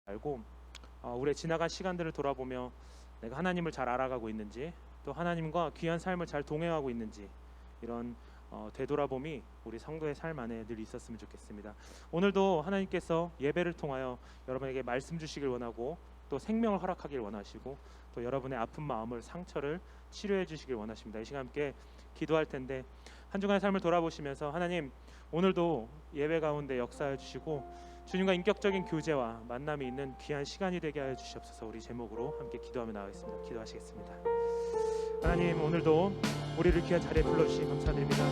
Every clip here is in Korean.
알고 우리의 지나간 시간들을 돌아보며 내가 하나님을 잘 알아가고 있는지, 또 하나님과 귀한 삶을 잘 동행하고 있는지, 이런 되돌아봄이 우리 성도의 삶 안에 늘 있었으면 좋겠습니다. 오늘도 하나님께서 예배를 통하여 여러분에게 말씀 주시길 원하고, 또 생명을 허락하길 원하시고, 또 여러분의 아픈 마음을, 상처를 치료해 주시길 원하십니다. 이 시간 함께 기도할 텐데, 한 주간의 삶을 돌아보시면서 하나님, 오늘도 예배 가운데 역사해 주시고 주님과 인격적인 교제와 만남이 있는 귀한 시간이 되게 하여 주시옵소서. 우리 제목으로 함께 기도하며 나가겠습니다. 기도하시겠습니다. 하나님, 오늘도 우리를 귀한 자리에 불러주시니 감사드립니다.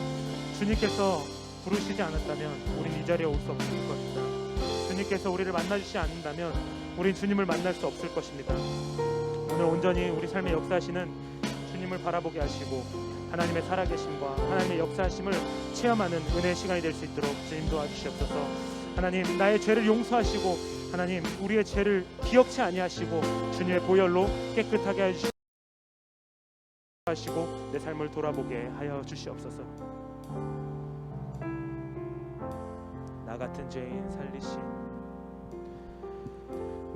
주님께서 부르시지 않았다면 우린 이 자리에 올 수 없을 것입니다. 주님께서 우리를 만나주시지 않는다면 우린 주님을 만날 수 없을 것입니다. 오늘 온전히 우리 삶에 역사하시는 주님을 바라보게 하시고 하나님의 살아계심과 하나님의 역사하심을 체험하는 은혜의 시간이 될 수 있도록 주님 도와주시옵소서. 하나님, 나의 죄를 용서하시고 하나님, 우리의 죄를 기억치 아니하시고 주님의 보혈로 깨끗하게 하시고 내 삶을 돌아보게 하여 주시옵소서. 나 같은 죄인 살리신,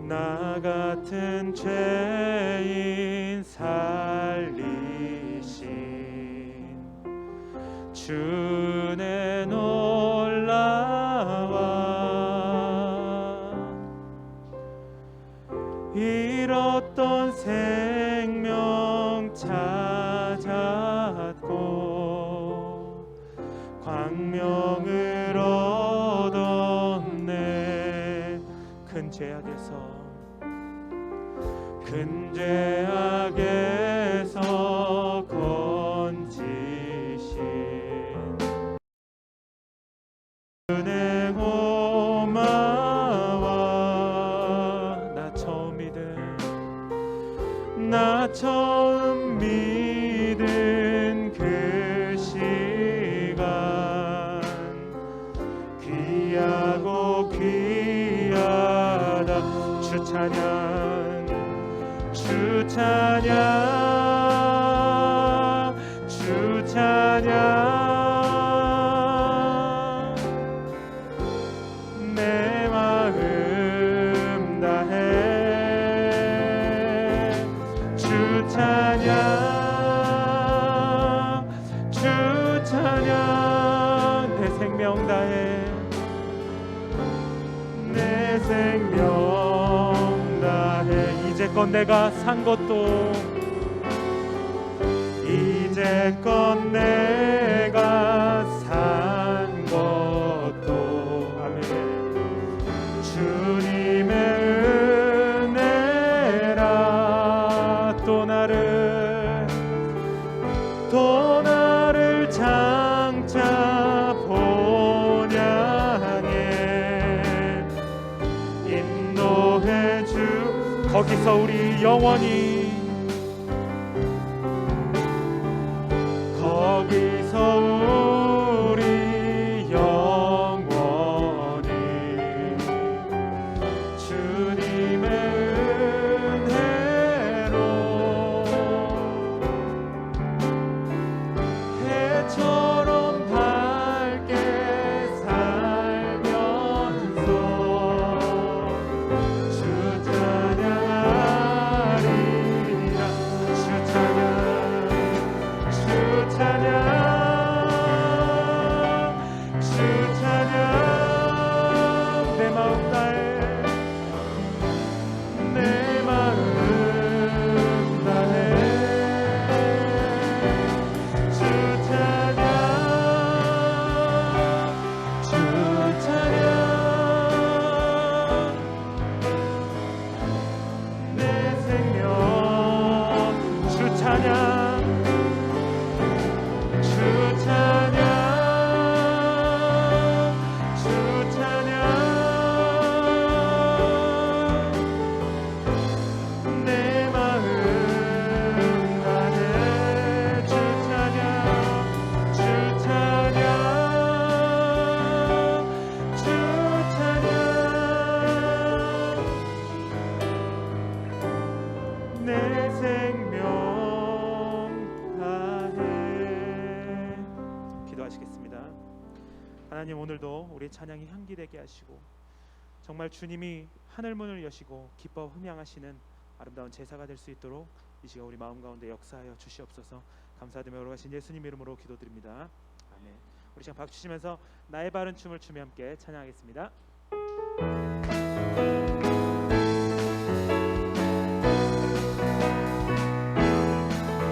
나 같은 죄인 살리신 주의 놀라와 잃었던 생명 찾았고 광명을 얻었네. 큰 죄악에서 건지신 은혜 고마워. 나 처음 믿은 그 시간 귀하고 귀하다. 주 찬양, 주 찬양, 주 찬양. 내 마음 다해 주 찬양, 주 찬양. 내 생명 다해, 내 생명 다해. 이제껏 내가 산 것도, 이제껏 내가 산 것도, 아멘. 주님의 은혜라. 또 나를 장차 본향에 인도해 주. 거기서 우리 영원히, 거기서 우리 영원히 주님의 은혜로 해처럼 밝게 살면서 주 찬양하리라. 주 찬양, 주 찬양, 주 찬양. 내 마음 다해, 내 마음 다해 주 찬양, 주 찬양. 내 생명 주 찬양, 주 찬양, 주 찬양. 내 마음 다해 주 찬양, 주 찬양, 주 찬양. 내 생명 다해. 기도하시겠습니다. 하나님, 오늘도 우리 찬양이 향기되게 하시고 정말 주님이 하늘 문을 여시고 기뻐 흠양하시는 아름다운 제사가 될 수 있도록 이 시간 우리 마음 가운데 역사하여 주시옵소서. 감사드리며 걸어가신 예수님 이름으로 기도드립니다. 아멘. 우리 시간 박수 치면서 나의 바른 춤을 추며 함께 찬양하겠습니다.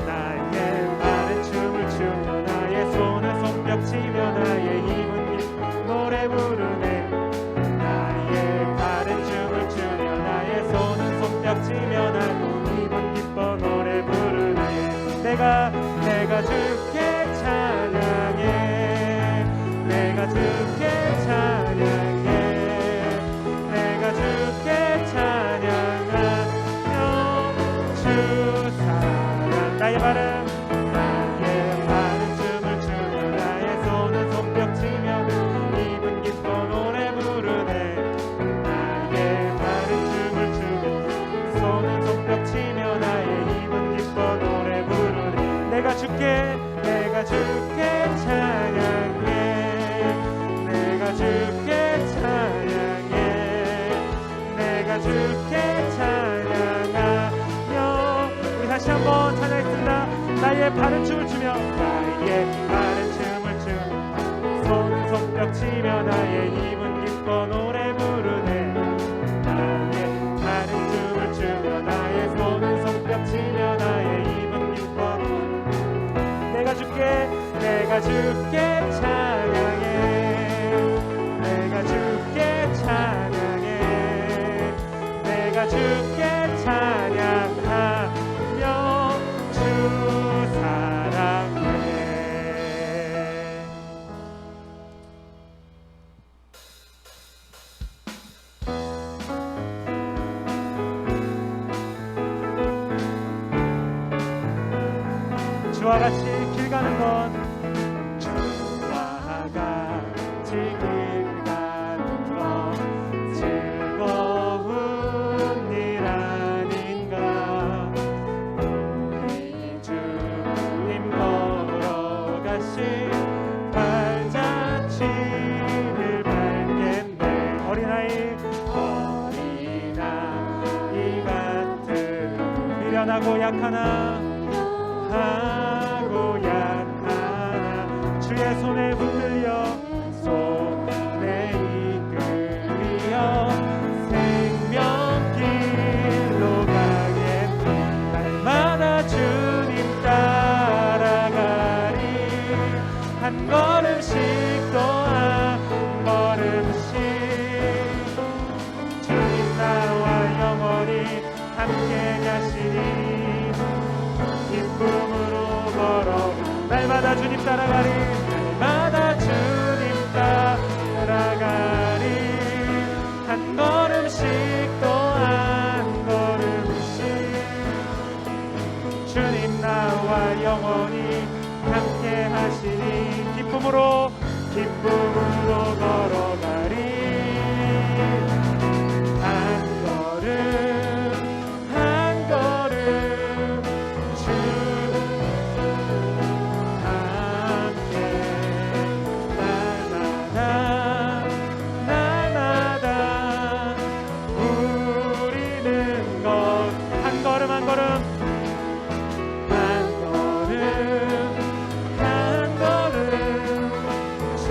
나의 바른 춤을 추며 나의 손을 손뼉치며 나의 입은 노래 부르네. 나의 바른 춤을 추며 나의 손을 손뼉치며 나의 입은 기뻐 노래 부르네. 내가 주께 찬양해. 내가 주께 찬양해. 내가 주께 찬양하며 주 사랑. 나의 바른 춤을 추며 나의 손을 손뼉치며 입은 기뻐 노래 부르네. 나의 바른 춤을 추며 손을 손뼉치며 나의 입은 기뻐 노래 부르네. 내가 주께 찬양해. 내가 주께 찬양해. 내가 주께 찬양하며. 우리 다시 한번 찬양했습니다. 나의 바른 춤을 추며 나의 바른 춤을 추며 손을 손뼉치며 나의 입은 기뻐 노래 부르네. 나의 바른 춤을 추며 나의 손을 손뼉치며 나의 입은 기뻐 노래. 내가 주께 찬양해. 내가 주께 찬양해. 내가 주께 찬양하며 주 사랑해. 주와 같이 길 가는 건 하고 약하나 주의 손에 붙들려 손에 이끌려 생명길로 가겠네. 날마다 주님 따라가리. 한 걸음씩 또 한 걸음씩 주님 나와 영원히 함께 가시니 기쁨으로 걸어 날마다 주님 따라가리. 날마다 주님 따라가리. 한 걸음씩 또 한 걸음씩 주님 나와 영원히 함께 하시니 기쁨으로 걸어가리. 한 걸음 한 걸음 주 함께 날마다 우리는 것 한 걸음 한 걸음 한 걸음 주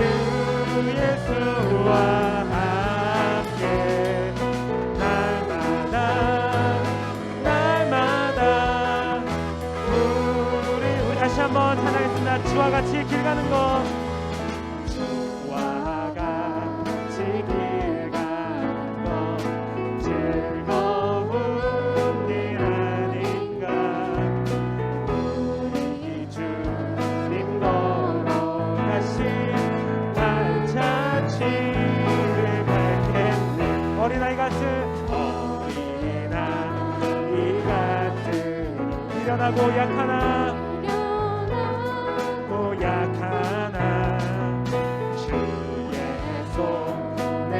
예수와 함께 날마다 우리 다시 한번 찬양하겠습니다. 주와 같이 길 가는 것 주와 같이 길 가는 것 즐거운 일 아닌가. 우리 주님 걸어가신 발자취를 밟겠네. 어린아이 같은 미련하고 약하나 주의 손에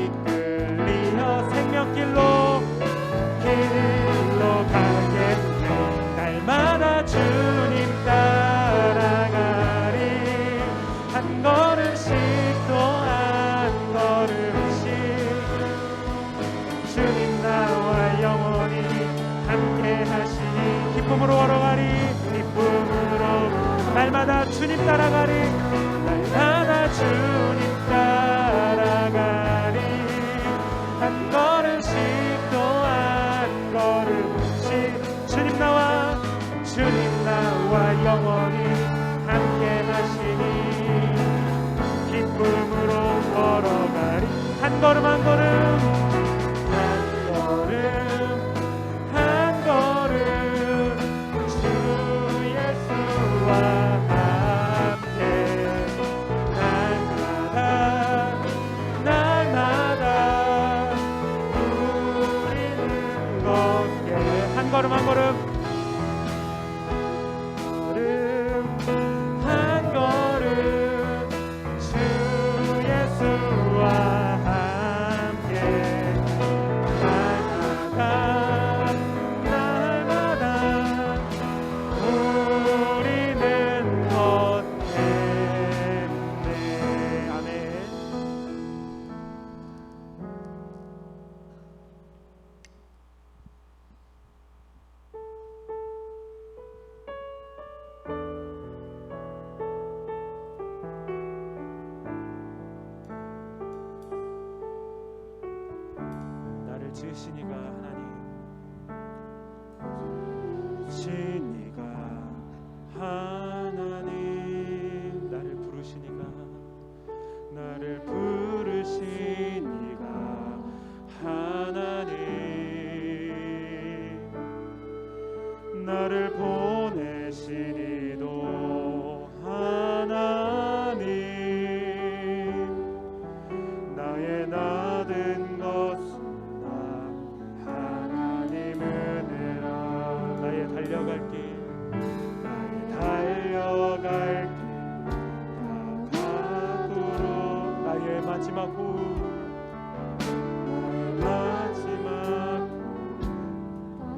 이끌리어 생명길로 가겠네. 날마다 주님 따라가리. 한 걸음씩 또 한 걸음씩 걸어가리. 기쁨으로 날마다 주님 따라가리. 날마다 주님 따라가리. 한 걸음씩 또 한 걸음씩 주님 나와 영원히 함께 하시니 기쁨으로 걸어가리. 한 걸음 한 걸음 한 걸음 주 예수와 함께 날마다 우리는 걷게. 한 걸음 한 걸음 지으시니가 하나님, 지으시니가 하나님, 나를 부르시니가, 나를 부르시니가 하나님, 나를 보내시니도 하나님, 나의 나된 것은 달려갈 길, 달려갈 길 나가도록 나의 마지막 호흡, 마지막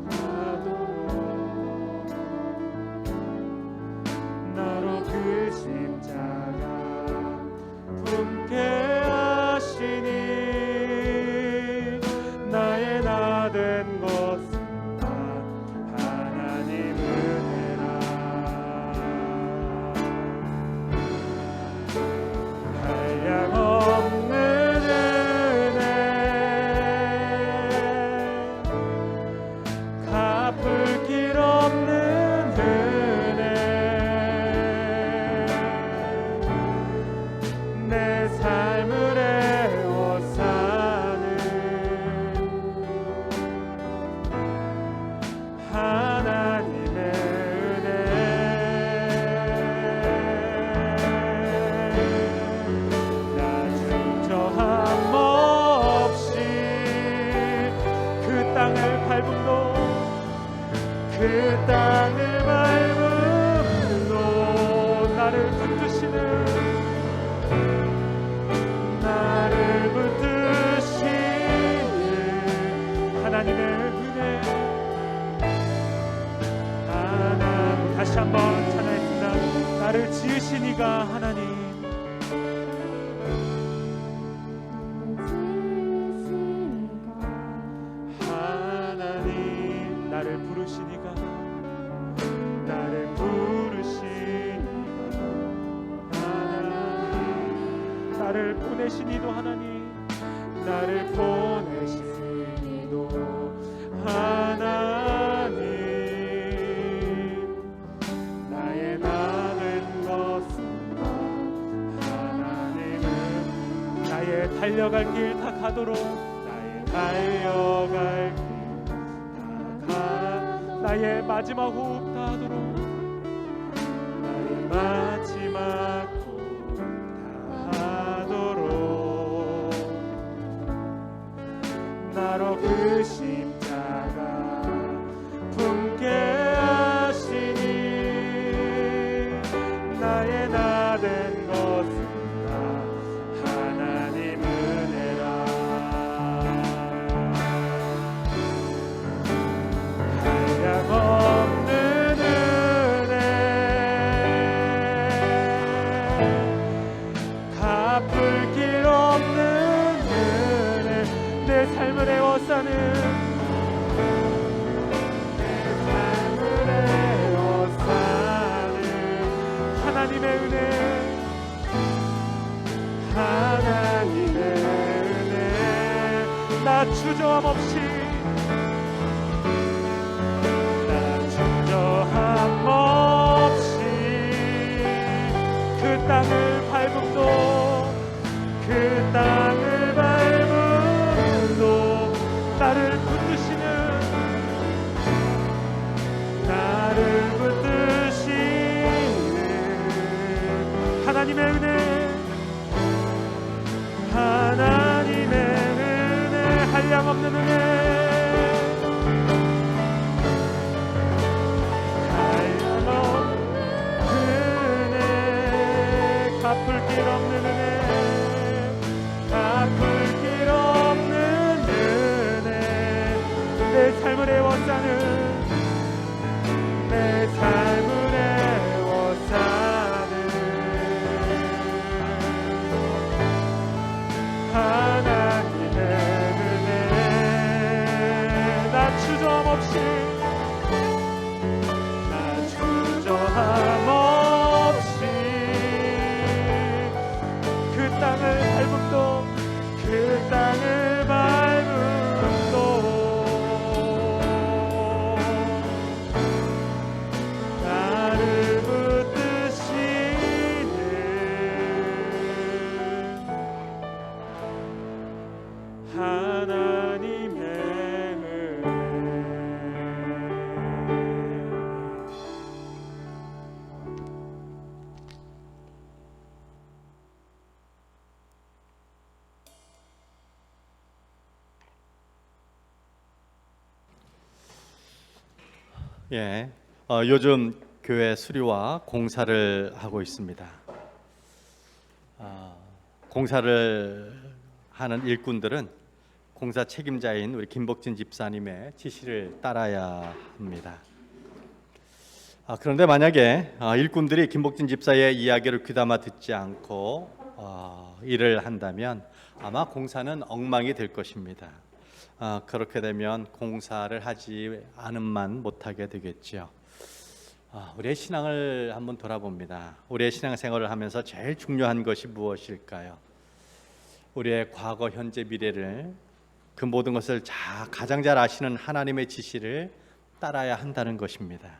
나가도록 나로 그 십자가 품게 하시니 나의 나된 것은 그 땅을 밟음도 나를 붙드시는 하나님의 은혜. 하나님, 다시 한번 찬양했습니다. 나를 지으시니가 하나님, 나를 부르시니가, 나를 부르시니가 하나님, 나를 보내시니도 하나님, 나를 보내시니도 하나님, 나의 나은 것은 하나님은 나의 달려갈 길 다 가도록, 나의 달려갈 길, 나의 마지막 호흡 다 하도록, 나의 마지막 호흡 다 하도록 나로 그 십자가 품게 하시니 나의 나된 것은 다 하나님 은혜라. 없는 나 주저함 없이 그 땅을 밟음도 그 땅을 밟음도 나를 붙드시는 하나님의 은혜 한량없는 은혜 갚을 길 없는 은혜 갚을 길 없는 은혜 내 삶을 애워싸는 내 삶을 애워싸는 하나님의 은혜 나 주저함 없이 나 주저함 없이 그 땅을 밟음도 그 땅을 밟음도 나를 붙드시는 하나님의 은혜 예, 요즘 교회 수리와 공사를 하고 있습니다. 공사를 하는 일꾼들은 공사 책임자인 우리 김복진 집사님의 지시를 따라야 합니다. 그런데 만약에 일꾼들이 김복진 집사의 이야기를 귀담아 듣지 않고 일을 한다면 아마 공사는 엉망이 될 것입니다. 그렇게 되면 공사를 하지 않음만 못하게 되겠지요. 우리의 신앙을 한번 돌아봅니다. 우리의 신앙생활을 하면서 제일 중요한 것이 무엇일까요? 우리의 과거, 현재, 미래를 그 모든 것을 가장 잘 아시는 하나님의 지시를 따라야 한다는 것입니다.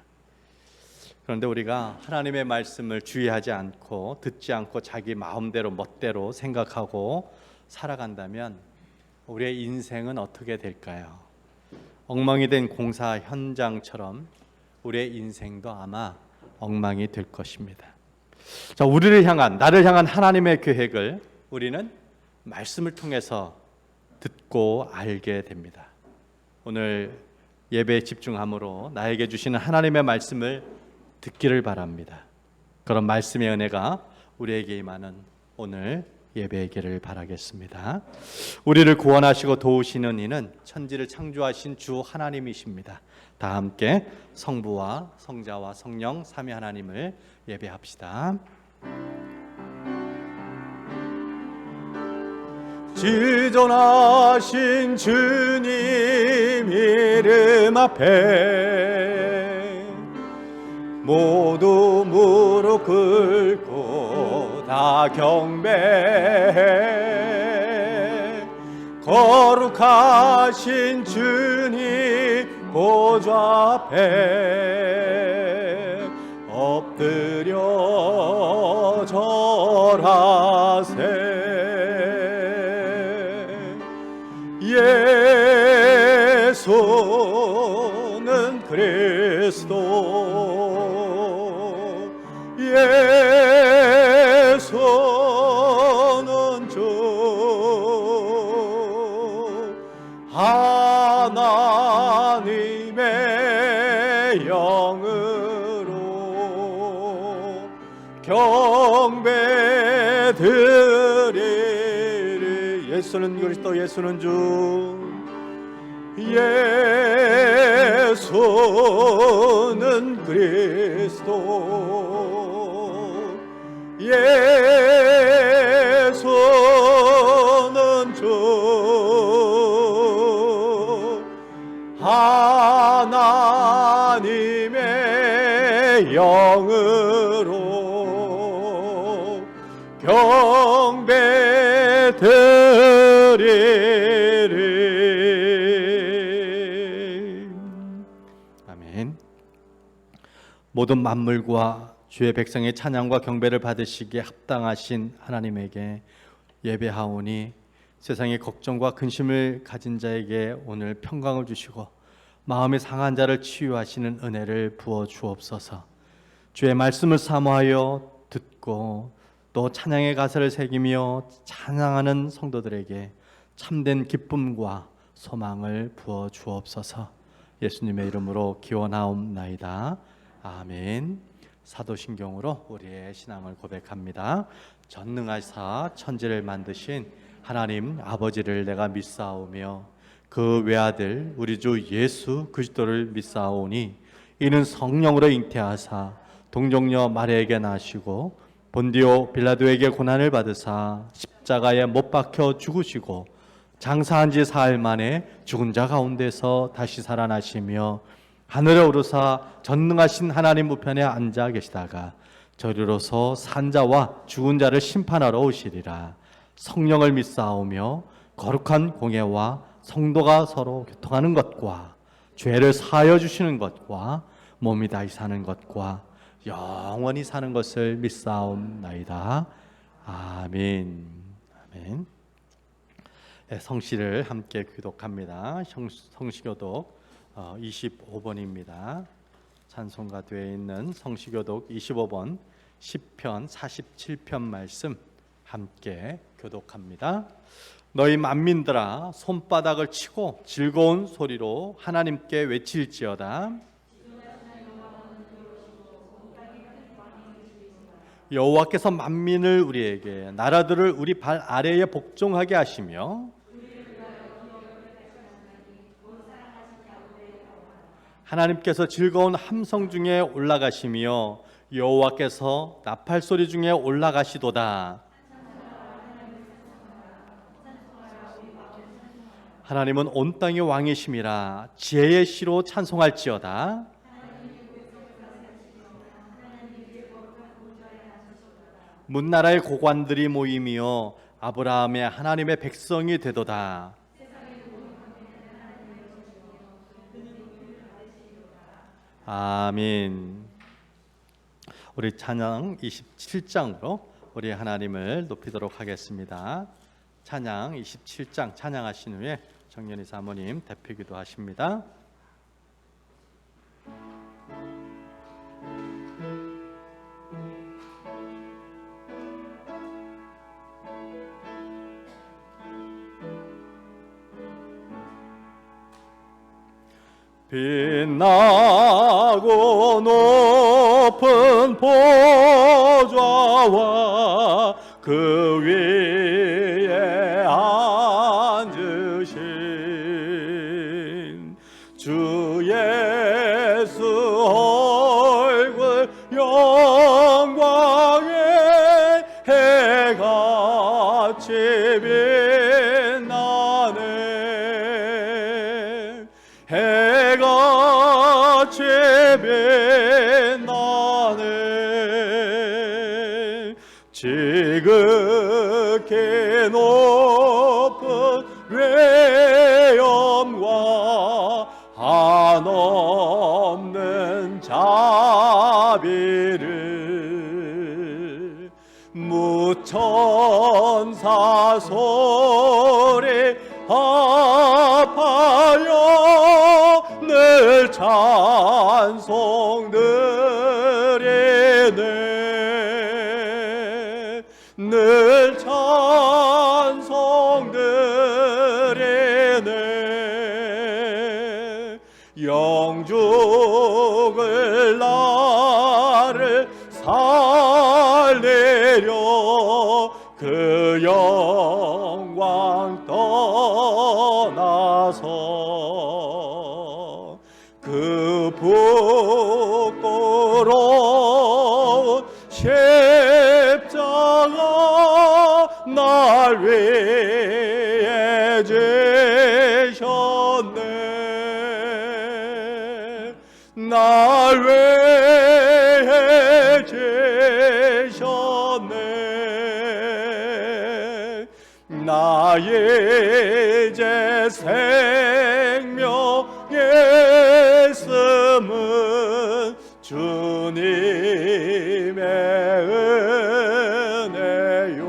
그런데 우리가 하나님의 말씀을 주의하지 않고 듣지 않고 자기 마음대로 멋대로 생각하고 살아간다면 우리의 인생은 어떻게 될까요? 엉망이 된 공사 현장처럼 우리의 인생도 아마 엉망이 될 것입니다. 자, 나를 향한 하나님의 계획을 우리는 말씀을 통해서 듣고 알게 됩니다. 오늘 예배에 집중함으로 나에게 주시는 하나님의 말씀을 듣기를 바랍니다. 그런 말씀의 은혜가 우리에게 임하는 오늘 예배이기를 바라겠습니다. 우리를 구원하시고 도우시는 이는 천지를 창조하신 주 하나님이십니다. 다 함께 성부와 성자와 성령 삼위 하나님을 예배합시다. 지존하신 주님 이름 앞에 모두 무릎 꿇고 다 경배해 거룩하신 주님 보좌 앞에 엎드려 절하세 예수는 그리스도 예수는 주 하나님의 영으로 경배드리리 예수는 그리스도 예수는 주 예수는 그리스도 예수는 주 하나님의 영으로 경배드리리 모든 만물과 주의 백성의 찬양과 경배를 받으시기에 합당하신 하나님에게 예배하오니 세상의 걱정과 근심을 가진 자에게 오늘 평강을 주시고 마음이 상한 자를 치유하시는 은혜를 부어 주옵소서. 주의 말씀을 사모하여 듣고 또 찬양의 가사를 새기며 찬양하는 성도들에게 참된 기쁨과 소망을 부어 주옵소서. 예수님의 이름으로 기원하옵나이다. 아멘. 사도신경으로 우리의 신앙을 고백합니다. 전능하사 천지를 만드신 하나님 아버지를 내가 믿사오며 그 외아들 우리 주 예수 그리스도를 믿사오니 이는 성령으로 잉태하사 동정녀 마리아에게 나시고 본디오 빌라도에게 고난을 받으사 십자가에 못 박혀 죽으시고 장사한 지 사흘 만에 죽은 자 가운데서 다시 살아나시며 하늘에 오르사 전능하신 하나님 우편에 앉아 계시다가 저리로서 산자와 죽은 자를 심판하러 오시리라. 성령을 믿사오며 거룩한 공예와 성도가 서로 교통하는 것과 죄를 사하여 주시는 것과 몸이 다시 사는 것과 영원히 사는 것을 믿사옵나이다. 아멘. 아멘. 네, 성시를 함께 교독합니다. 성시교독 25번입니다. 찬송가도에 있는 성시교독 25번 시편 47편 말씀 함께 교독합니다. 너희 만민들아 손바닥을 치고 즐거운 소리로 하나님께 외칠지어다. 여호와께서 만민을 우리에게 나라들을 우리 발 아래에 복종하게 하시며 하나님께서 즐거운 함성 중에 올라가시며 여호와께서 나팔 소리 중에 올라가시도다. 하나님은 온 땅의 왕이심이라 지혜의 시로 찬송할지어다. 문나라의 고관들이 모이며 아브라함의 하나님의 백성이 되도다. 아멘. 우리 찬양 27장으로 우리 하나님을 높이도록 하겠습니다. 찬양 27장 찬양하신 후에 정연희 사모님 대표기도 하십니다. 빛나고 높은 보좌와 그 위에 앉으신 주 예수 얼굴 영광에 해같이 빛나네. 해같이 빛나네. 지극히 높은 외엄과 한없는 자비를 무천사 소리 합하여 늘 찬송드리네. 늘 찬송드리네. 영죽을 나를 살리려 그 영광 떠나서 그 부끄러운 십자가 날 위해 지셨네. 날 위해 지셨네. 나 이제 생명의 숨은 주 주님의 은혜요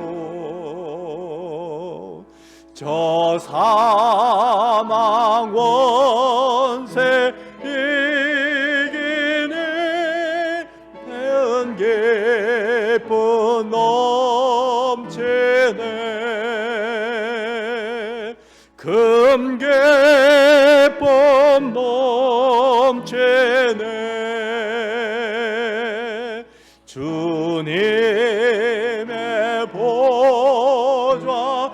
저 사망 원세 이기네 대은 기쁨 넘치네 금괴법 넘치네 주님의 보좌에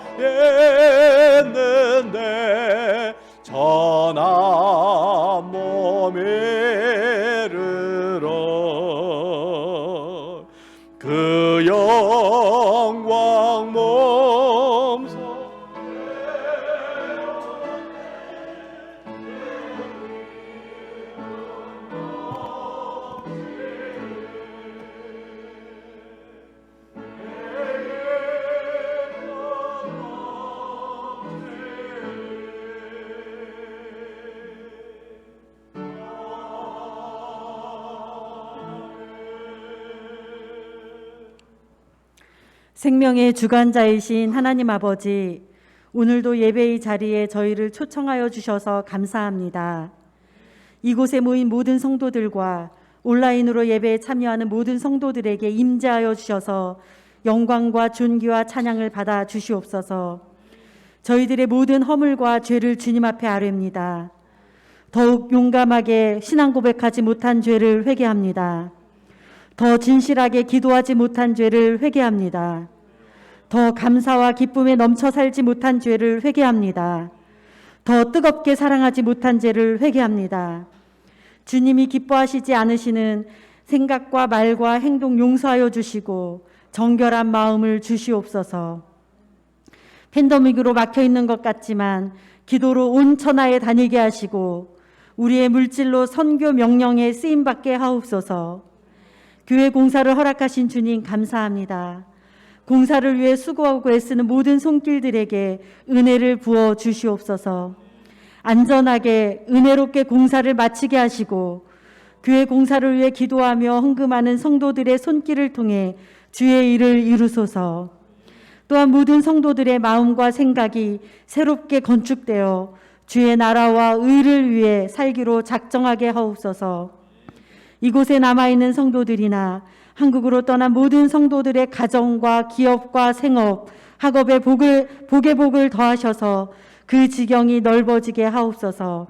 있는데 전한 몸에 이르러 그 영광 몸소 생명의 주관자이신 하나님 아버지, 오늘도 예배의 자리에 저희를 초청하여 주셔서 감사합니다. 이곳에 모인 모든 성도들과 온라인으로 예배에 참여하는 모든 성도들에게 임재하여 주셔서 영광과 존귀와 찬양을 받아 주시옵소서. 저희들의 모든 허물과 죄를 주님 앞에 아뢰옵니다. 더욱 용감하게 신앙 고백하지 못한 죄를 회개합니다. 더 진실하게 기도하지 못한 죄를 회개합니다. 더 감사와 기쁨에 넘쳐 살지 못한 죄를 회개합니다. 더 뜨겁게 사랑하지 못한 죄를 회개합니다. 주님이 기뻐하시지 않으시는 생각과 말과 행동 용서하여 주시고 정결한 마음을 주시옵소서. 팬데믹으로 막혀 있는 것 같지만 기도로 온 천하에 다니게 하시고 우리의 물질로 선교 명령에 쓰임받게 하옵소서. 교회 공사를 허락하신 주님 감사합니다. 공사를 위해 수고하고 애쓰는 모든 손길들에게 은혜를 부어 주시옵소서. 안전하게 은혜롭게 공사를 마치게 하시고 교회 공사를 위해 기도하며 헌금하는 성도들의 손길을 통해 주의 일을 이루소서. 또한 모든 성도들의 마음과 생각이 새롭게 건축되어 주의 나라와 의를 위해 살기로 작정하게 하옵소서. 이곳에 남아있는 성도들이나 한국으로 떠난 모든 성도들의 가정과 기업과 생업, 학업의 복의 복을 더하셔서 그 지경이 넓어지게 하옵소서.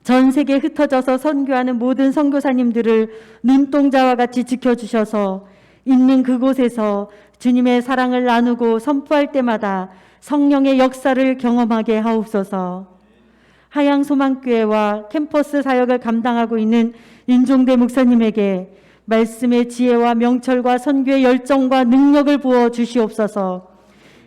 전 세계에 흩어져서 선교하는 모든 선교사님들을 눈동자와 같이 지켜주셔서 있는 그곳에서 주님의 사랑을 나누고 선포할 때마다 성령의 역사를 경험하게 하옵소서. 하양소망교회와 캠퍼스 사역을 감당하고 있는 윤종대 목사님에게 말씀의 지혜와 명철과 선교의 열정과 능력을 부어 주시옵소서.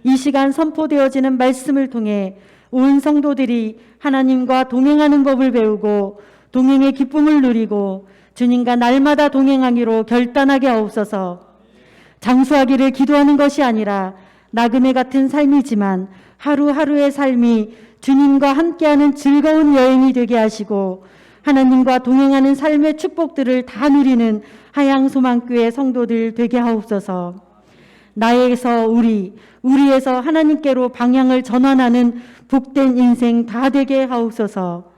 이 시간 선포되어지는 말씀을 통해 온 성도들이 하나님과 동행하는 법을 배우고 동행의 기쁨을 누리고 주님과 날마다 동행하기로 결단하게 하옵소서. 장수하기를 기도하는 것이 아니라 나그네 같은 삶이지만 하루하루의 삶이 주님과 함께하는 즐거운 여행이 되게 하시고 하나님과 동행하는 삶의 축복들을 다 누리는 하양소망교회 성도들 되게 하옵소서. 나에서 우리에서 하나님께로 방향을 전환하는 복된 인생 다 되게 하옵소서.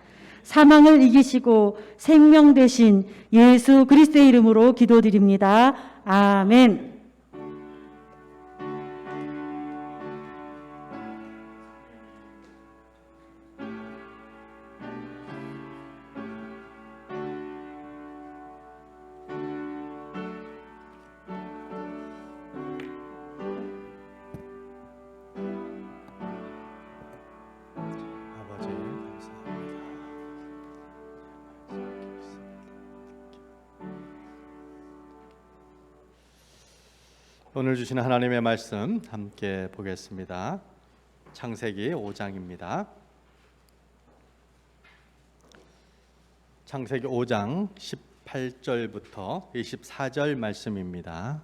사망을 이기시고 생명 되신 예수 그리스도의 이름으로 기도드립니다. 아멘. 아버지 감사합니다. 오늘 주시는 하나님의 말씀 함께 보겠습니다. 창세기 5장입니다. 창세기 5장 18절부터 24절 말씀입니다.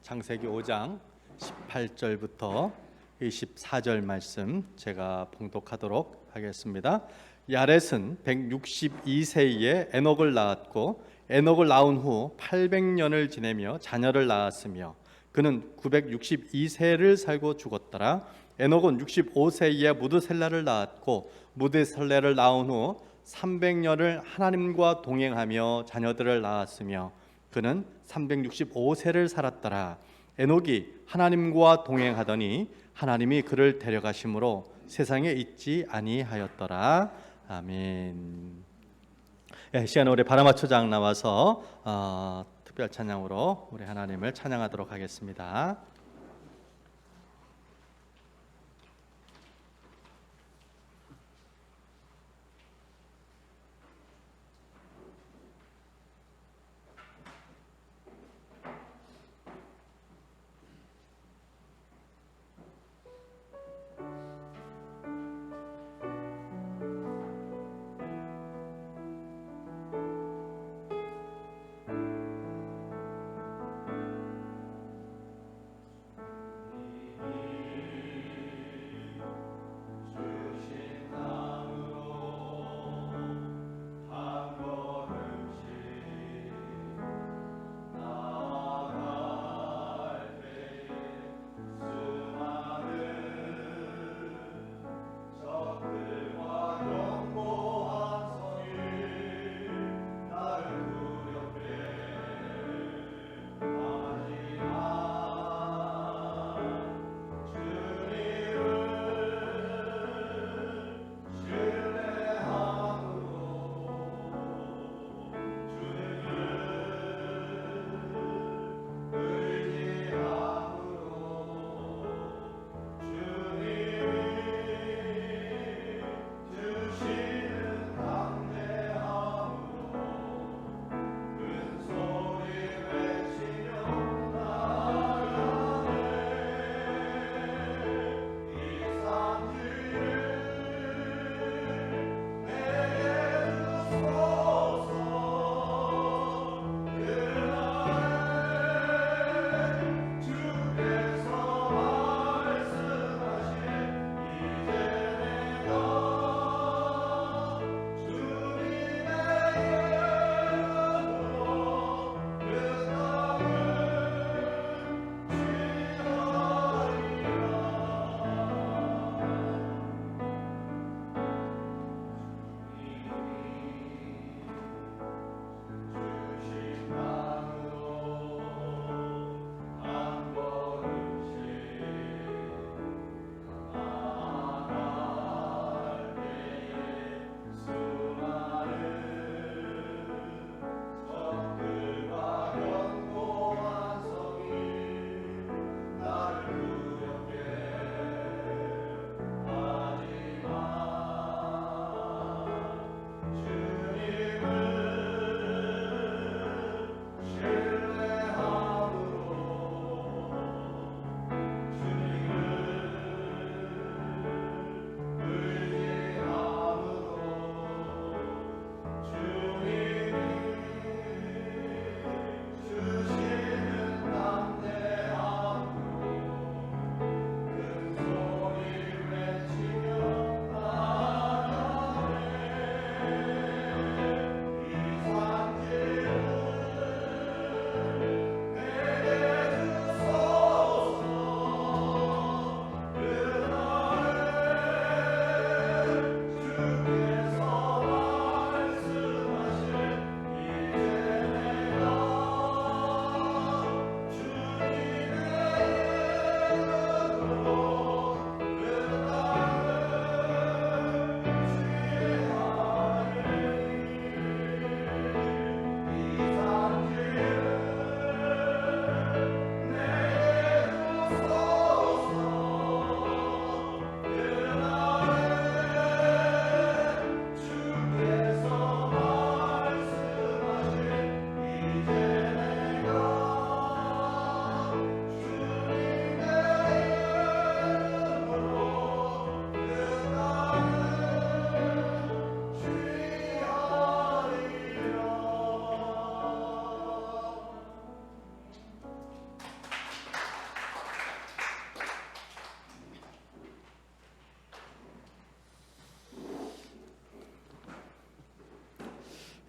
창세기 5장 18절부터 24절 말씀 제가 봉독하도록 하겠습니다. 야렛은 162세에 에녹을 낳았고 에녹을 낳은 후 800년을 지내며 자녀를 낳았으며 그는 962세를 살고 죽었더라. 에녹은 65세에 무드셀라를 낳았고 무드셀라를 낳은 후 300년을 하나님과 동행하며 자녀들을 낳았으며 그는 365세를 살았더라. 에녹이 하나님과 동행하더니 하나님이 그를 데려가심으로 세상에 있지 아니하였더라. 아멘. 시간에 우리 바라마초장 나와서 특별 찬양으로 우리 하나님을 찬양하도록 하겠습니다.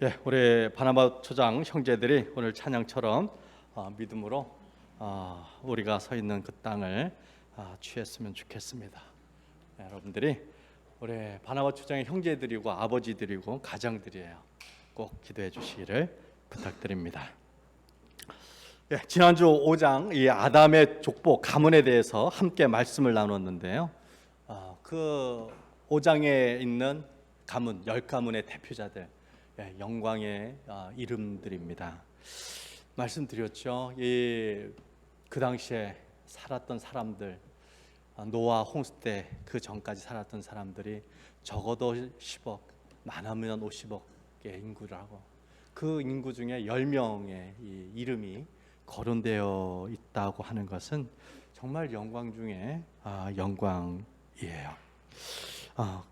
예, 우리 바나바 초장 형제들이 오늘 찬양처럼 믿음으로 우리가 서 있는 그 땅을 취했으면 좋겠습니다. 여러분들이 우리 바나바 초장의 형제들이고 아버지들이고 가장들이에요. 꼭 기도해 주시기를 부탁드립니다. 예, 지난주 5장 이 아담의 족보 가문에 대해서 함께 말씀을 나눴는데요. 그 5장에 있는 가문 10가문의 대표자들, 영광의 이름들입니다. 말씀드렸죠. 그 당시에 살았던 사람들, 노아 홍수 때 그 전까지 살았던 사람들이 적어도 10억, 많으면 50억의 인구라고. 그 인구 중에 10명의 이름이 거론되어 있다고 하는 것은 정말 영광 중에 영광이에요.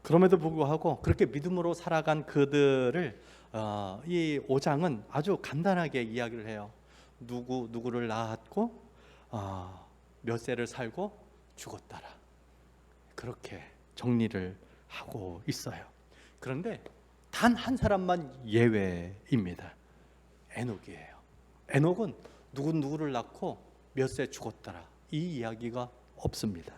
그럼에도 불구하고 그렇게 믿음으로 살아간 그들을 이 5장은 아주 간단하게 이야기를 해요. 누구를 낳았고 몇 세를 살고 죽었더라. 그렇게 정리를 하고 있어요. 그런데 단 한 사람만 예외입니다. 에녹이에요. 에녹은 누구를 낳고 몇 세 죽었더라. 이 이야기가 없습니다.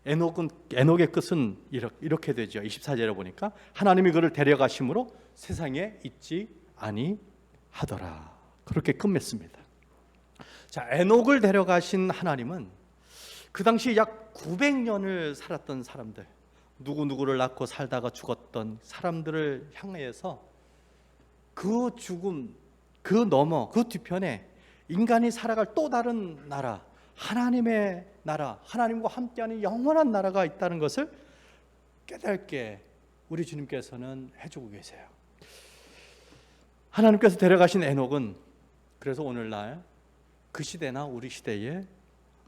에녹의 끝은 이렇게 되죠. 24절에 보니까 하나님이 그를 데려가심으로 세상에 있지 아니하더라. 그렇게 끝맺습니다. 자, 에녹을 데려가신 하나님은 그 당시 약 900년을 살았던 사람들, 누구를 낳고 살다가 죽었던 사람들을 향해서 그 죽음, 그 뒤편에 인간이 살아갈 또 다른 나라, 하나님의 나라, 하나님과 함께하는 영원한 나라가 있다는 것을 깨닫게 우리 주님께서는 해주고 계세요. 하나님께서 데려가신 에녹은 그래서 오늘날 그 시대나 우리 시대의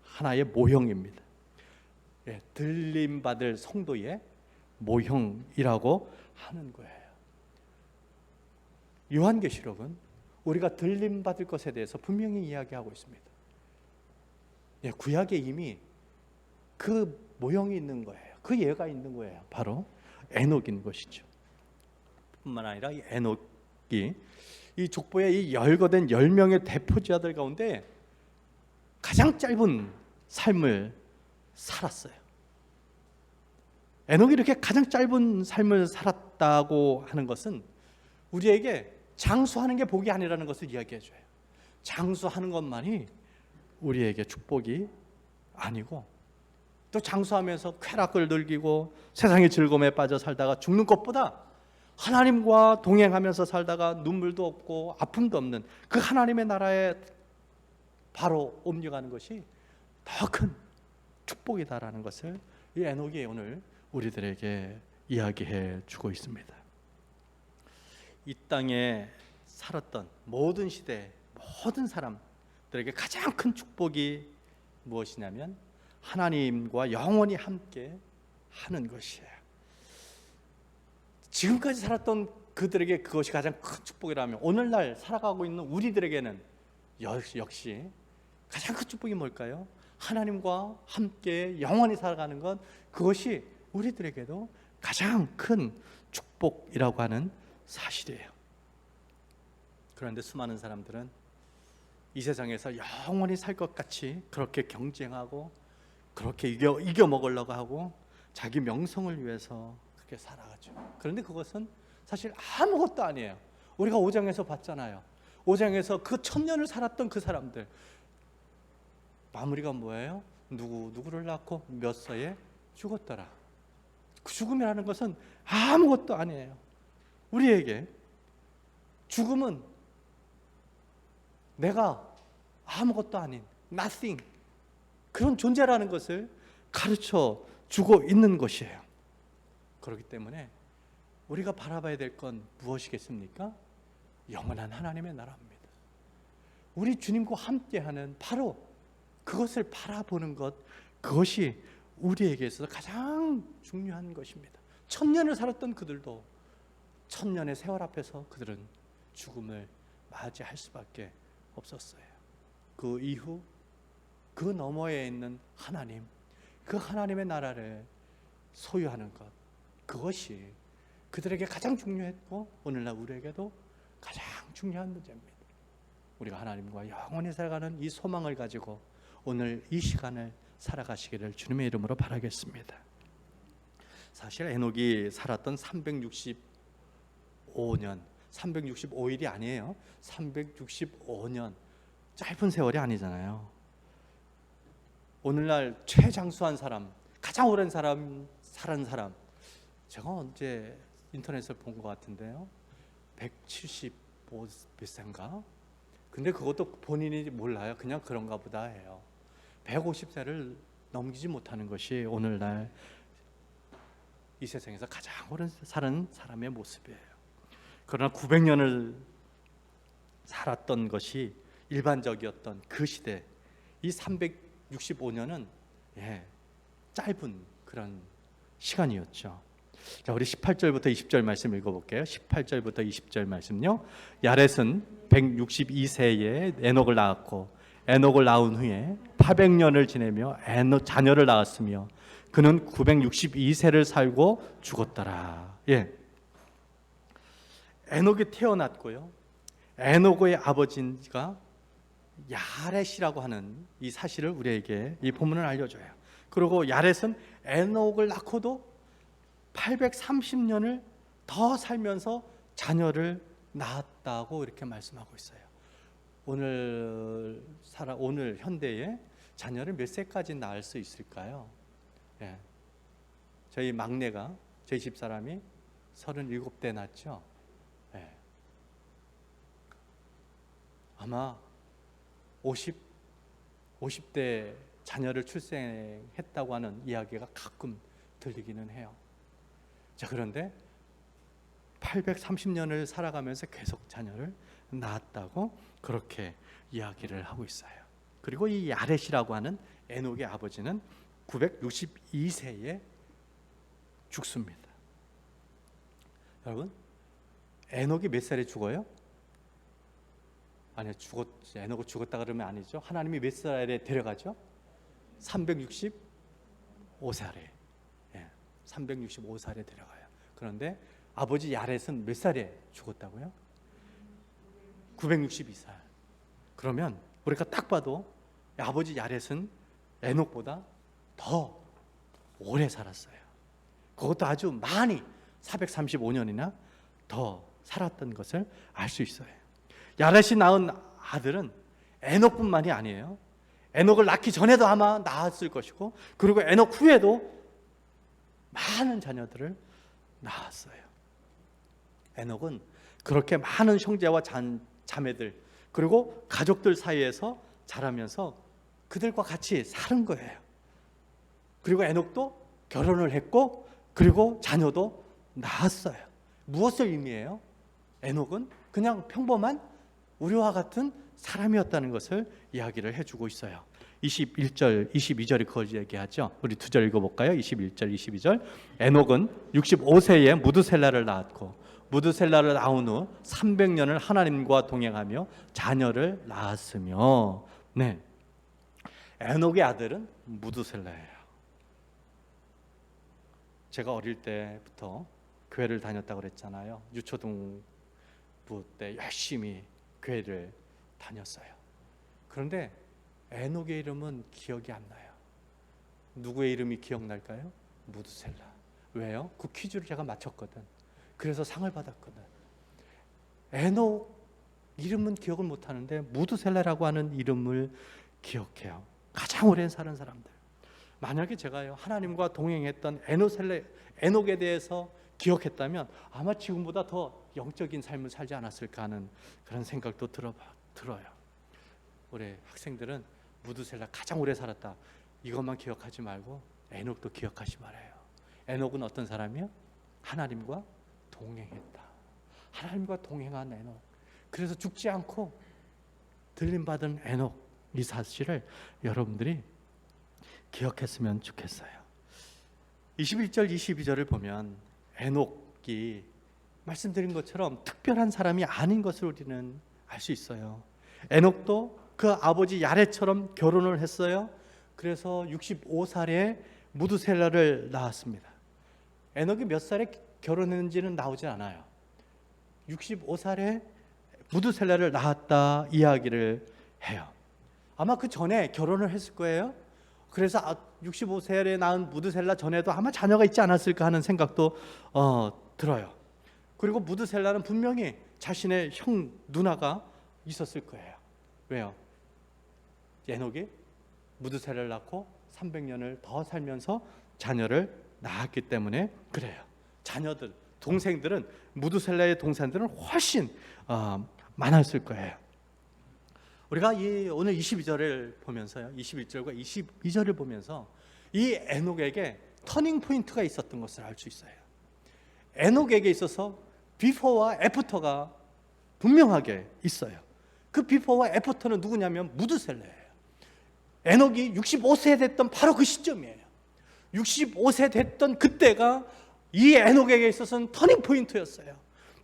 하나의 모형입니다. 들림받을 성도의 모형이라고 하는 거예요. 요한계시록은 우리가 들림받을 것에 대해서 분명히 이야기하고 있습니다. 구약에 이미 그 모형이 있는 거예요. 그 예가 있는 거예요. 바로 에녹인 것이죠. 뿐만 아니라 이 에녹이 이 족보의 이 열거된 10명의 대표자들 가운데 가장 짧은 삶을 살았어요. 에녹이 이렇게 가장 짧은 삶을 살았다고 하는 것은 우리에게 장수하는 게 복이 아니라는 것을 이야기해 줘요. 장수하는 것만이 우리에게 축복이 아니고, 또 장수하면서 쾌락을 즐기고 세상의 즐거움에 빠져 살다가 죽는 것보다 하나님과 동행하면서 살다가 눈물도 없고 아픔도 없는 그 하나님의 나라에 바로 옮겨가는 것이 더 큰 축복이다라는 것을 이 에녹이 오늘 우리들에게 이야기해 주고 있습니다. 이 땅에 살았던 모든 시대, 모든 사람들에게 가장 큰 축복이 무엇이냐면 하나님과 영원히 함께 하는 것이에요. 지금까지 살았던 그들에게 그것이 가장 큰 축복이라면 오늘날 살아가고 있는 우리들에게는 역시 가장 큰 축복이 뭘까요? 하나님과 함께 영원히 살아가는 것, 그것이 우리들에게도 가장 큰 축복이라고 하는 사실이에요. 그런데 수많은 사람들은 이 세상에서 영원히 살 것 같이 그렇게 경쟁하고 그렇게 이겨 먹으려고 하고 자기 명성을 위해서 그렇게 살아가죠. 그런데 그것은 사실 아무것도 아니에요. 우리가 5장에서 봤잖아요. 5장에서 그 1000년을 살았던 그 사람들 마무리가 뭐예요? 누구를 낳고 몇 세에 죽었더라. 그 죽음이라는 것은 아무것도 아니에요. 우리에게 죽음은 내가 아무것도 아닌 nothing, 그런 존재라는 것을 가르쳐 주고 있는 것이에요. 그렇기 때문에 우리가 바라봐야 될 건 무엇이겠습니까? 영원한 하나님의 나라입니다. 우리 주님과 함께하는 바로 그것을 바라보는 것, 그것이 우리에게 있어서 가장 중요한 것입니다. 1000년을 살았던 그들도 1000년의 세월 앞에서 그들은 죽음을 맞이할 수밖에 없었어요. 그 이후 그 너머에 있는 하나님, 그 하나님의 나라를 소유하는 것, 그것이 그들에게 가장 중요했고 오늘날 우리에게도 가장 중요한 문제입니다. 우리가 하나님과 영원히 살아가는 이 소망을 가지고 오늘 이 시간을 살아가시기를 주님의 이름으로 바라겠습니다. 사실 에녹이 살았던 365년, 365일이 아니에요. 365년, 짧은 세월이 아니잖아요. 오늘날 최장수한 사람, 가장 오랜 사람, 살은 사람, 제가 언제 인터넷에서 본 것 같은데요, 175몇 세인가? 근데 그것도 본인이 몰라요. 그냥 그런가 보다 해요. 150세를 넘기지 못하는 것이 오늘날 이 세상에서 가장 오래 사는 사람의 모습이에요. 그러나 900년을 살았던 것이 일반적이었던 그 시대, 이 365년은 짧은 그런 시간이었죠. 자, 우리 18절부터 20절 말씀 읽어볼게요. 18절부터 20절 말씀요. 야렛은 162세에 에녹을 낳았고 에녹을 낳은 후에 800년을 지내며 자녀를 낳았으며 그는 962세를 살고 죽었더라. 에녹이 태어났고요. 에녹의 아버지가 야렛이라고 하는 이 사실을 우리에게 이 본문은 알려줘요. 그리고 야렛은 에녹을 낳고도 830년을 더 살면서 자녀를 낳았다고 이렇게 말씀하고 있어요. 오늘 현대에 자녀를 몇 세까지 낳을 수 있을까요? 저희 막내가, 저희 집사람이 37대 낳았죠. 아마 50대 자녀를 출생했다고 하는 이야기가 가끔 들리기는 해요. 자, 그런데 830년을 살아가면서 계속 자녀를 낳았다고 그렇게 이야기를 하고 있어요. 그리고 이 야렛이라고 하는 에녹의 아버지는 962세에 죽습니다. 여러분, 에녹이 몇 살에 죽어요? 아니요, 에녹이 죽었다 그러면 아니죠. 하나님이 몇 살에 데려가죠? 365살에. 365살에 데려가요. 그런데 아버지 야렛은 몇 살에 죽었다고요? 962살. 그러면 우리가 딱 봐도 아버지 야렛은 에녹보다 더 오래 살았어요. 그것도 아주 많이 435년이나 더 살았던 것을 알 수 있어요. 야렛이 낳은 아들은 에녹뿐만이 아니에요. 에녹을 낳기 전에도 아마 낳았을 것이고, 그리고 에녹 후에도 많은 자녀들을 낳았어요. 에녹은 그렇게 많은 형제와 자매들, 그리고 가족들 사이에서 자라면서 그들과 같이 사는 거예요. 그리고 에녹도 결혼을 했고, 그리고 자녀도 낳았어요. 무엇을 의미해요? 에녹은 그냥 평범한 우리와 같은 사람이었다는 것을 이야기를 해주고 있어요. 21절, 22절이 그걸 얘기하죠. 우리 두 절 읽어볼까요? 21절, 22절. 에녹은 65세에 무드셀라를 낳았고 무드셀라를 낳은 후 300년을 하나님과 동행하며 자녀를 낳았으며. 에녹의 아들은 무드셀라예요. 제가 어릴 때부터 교회를 다녔다고 그랬잖아요. 유초등부 때 열심히 교회를 다녔어요. 그런데 에녹의 이름은 기억이 안 나요. 누구의 이름이 기억날까요? 무드셀라. 왜요? 그 퀴즈를 제가 맞췄거든. 그래서 상을 받았거든. 에녹 이름은 기억을 못하는데 무드셀라라고 하는 이름을 기억해요. 가장 오래 사는 사람들. 만약에 제가요 하나님과 동행했던 에녹에 대해서 기억했다면 아마 지금보다 더 영적인 삶을 살지 않았을까 하는 그런 생각도 들어요. 우리 학생들은 무드셀라 가장 오래 살았다, 이것만 기억하지 말고 에녹도 기억하시 말아요. 에녹은 어떤 사람이요? 하나님과 동행했다. 하나님과 동행한 에녹. 그래서 죽지 않고 들림받은 에녹, 이 사실을 여러분들이 기억했으면 좋겠어요. 21절 22절을 보면 에녹이 말씀드린 것처럼 특별한 사람이 아닌 것을 우리는 알 수 있어요. 에녹도 그 아버지 야렛처럼 결혼을 했어요. 그래서 65살에 무드셀라를 낳았습니다. 에녹이 몇 살에 결혼했는지는 나오지 않아요. 65살에 무두셀라를 낳았다 이야기를 해요. 아마 그 전에 결혼을 했을 거예요. 그래서 65세에 낳은 무두셀라 전에도 아마 자녀가 있지 않았을까 하는 생각도 들어요. 그리고 무두셀라는 분명히 자신의 형 누나가 있었을 거예요. 왜요? 에녹이 무두셀라를 낳고 300년을 더 살면서 자녀를 낳았기 때문에 그래요. 자녀들, 동생들은 무두셀라의 동생들은 훨씬 많았을 거예요. 우리가 오늘 22절을 보면서요, 21절과 22절을 보면서 이 에녹에게 터닝 포인트가 있었던 것을 알 수 있어요. 에녹에게 있어서 비포와 애프터가 분명하게 있어요. 그 비포와 애프터는 누구냐면 무두셀라예요. 에녹이 65세 됐던 바로 그 시점이에요. 65세 됐던 그때가 이 에녹에게 있어서는 터닝 포인트였어요.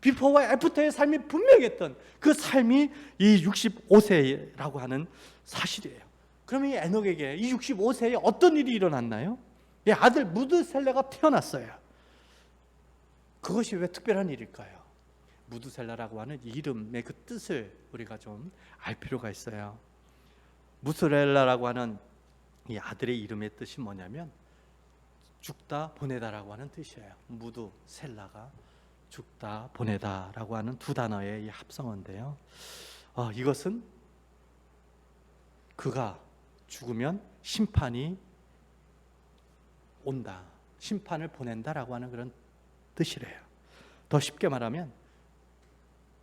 비포와 애프터의 삶이 분명했던 그 삶이 이 65세라고 하는 사실이에요. 그럼 이 에녹에게 이 65세에 어떤 일이 일어났나요? 이 아들 무두셀라가 태어났어요. 그것이 왜 특별한 일일까요? 무두셀라라고 하는 이름의 그 뜻을 우리가 좀 알 필요가 있어요. 무두셀라라고 하는 이 아들의 이름의 뜻이 뭐냐면 죽다 보내다라고 하는 뜻이에요. 무두셀라가 죽다 보내다라고 하는 두 단어의 이 합성어인데요. 이것은 그가 죽으면 심판이 온다, 심판을 보낸다라고 하는 그런 뜻이래요. 더 쉽게 말하면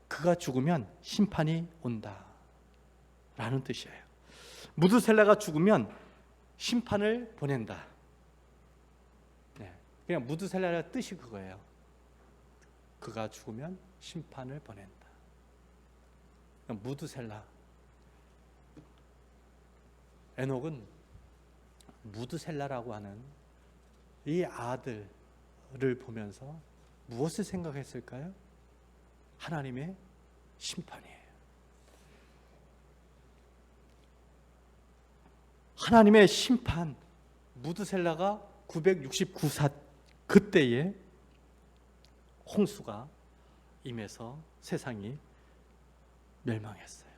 그가 죽으면 심판이 온다라는 뜻이에요. 무두셀라가 죽으면 심판을 보낸다. 그냥 무두셀라의 뜻이 그거예요. 그가 죽으면 심판을 보낸다. 무두셀라. 에녹은 무두셀라라고 하는 이 아들을 보면서 무엇을 생각했을까요? 하나님의 심판이에요. 하나님의 심판. 무두셀라가 969사 그때에 홍수가 임해서 세상이 멸망했어요.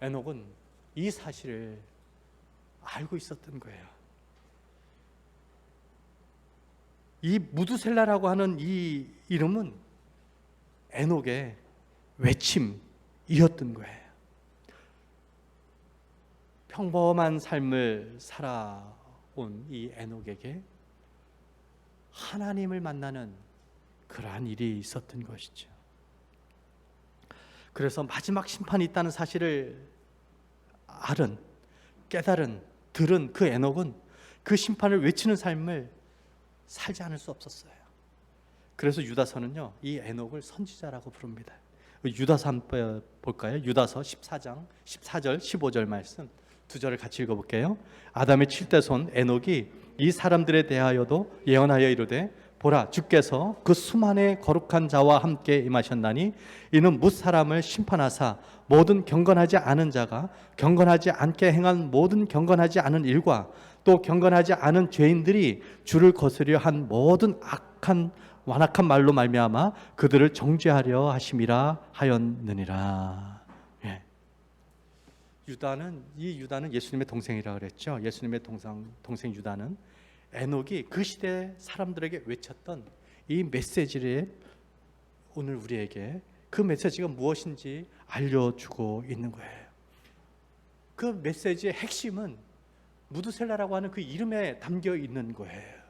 에녹은 이 사실을 알고 있었던 거예요. 이 무두셀라라고 하는 이 이름은 에녹의 외침이었던 거예요. 평범한 삶을 살아온 이 에녹에게 하나님을 만나는 그러한 일이 있었던 것이죠. 그래서 마지막 심판이 있다는 사실을 들은 그 에녹은 그 심판을 외치는 삶을 살지 않을 수 없었어요. 그래서 유다서는요, 이 에녹을 선지자라고 부릅니다. 유다서 한번 볼까요? 유다서 14장 14절 15절 말씀 두 절을 같이 읽어볼게요. 아담의 7대 손 에녹이 이 사람들에 대하여도 예언하여 이르되 보라 주께서 그 수만의 거룩한 자와 함께 임하셨나니 이는 뭇 사람을 심판하사 모든 경건하지 않은 자가 경건하지 않게 행한 모든 경건하지 않은 일과 또 경건하지 않은 죄인들이 주를 거스려 한 모든 완악한 말로 말미암아 그들을 정죄하려 하심이라 하였느니라. 유다는 예수님의 동생이라 그랬죠. 예수님의 동생 유다는 에녹이 그 시대 사람들에게 외쳤던 이 메시지를 오늘 우리에게 그 메시지가 무엇인지 알려주고 있는 거예요. 그 메시지의 핵심은 무두셀라라고 하는 그 이름에 담겨 있는 거예요.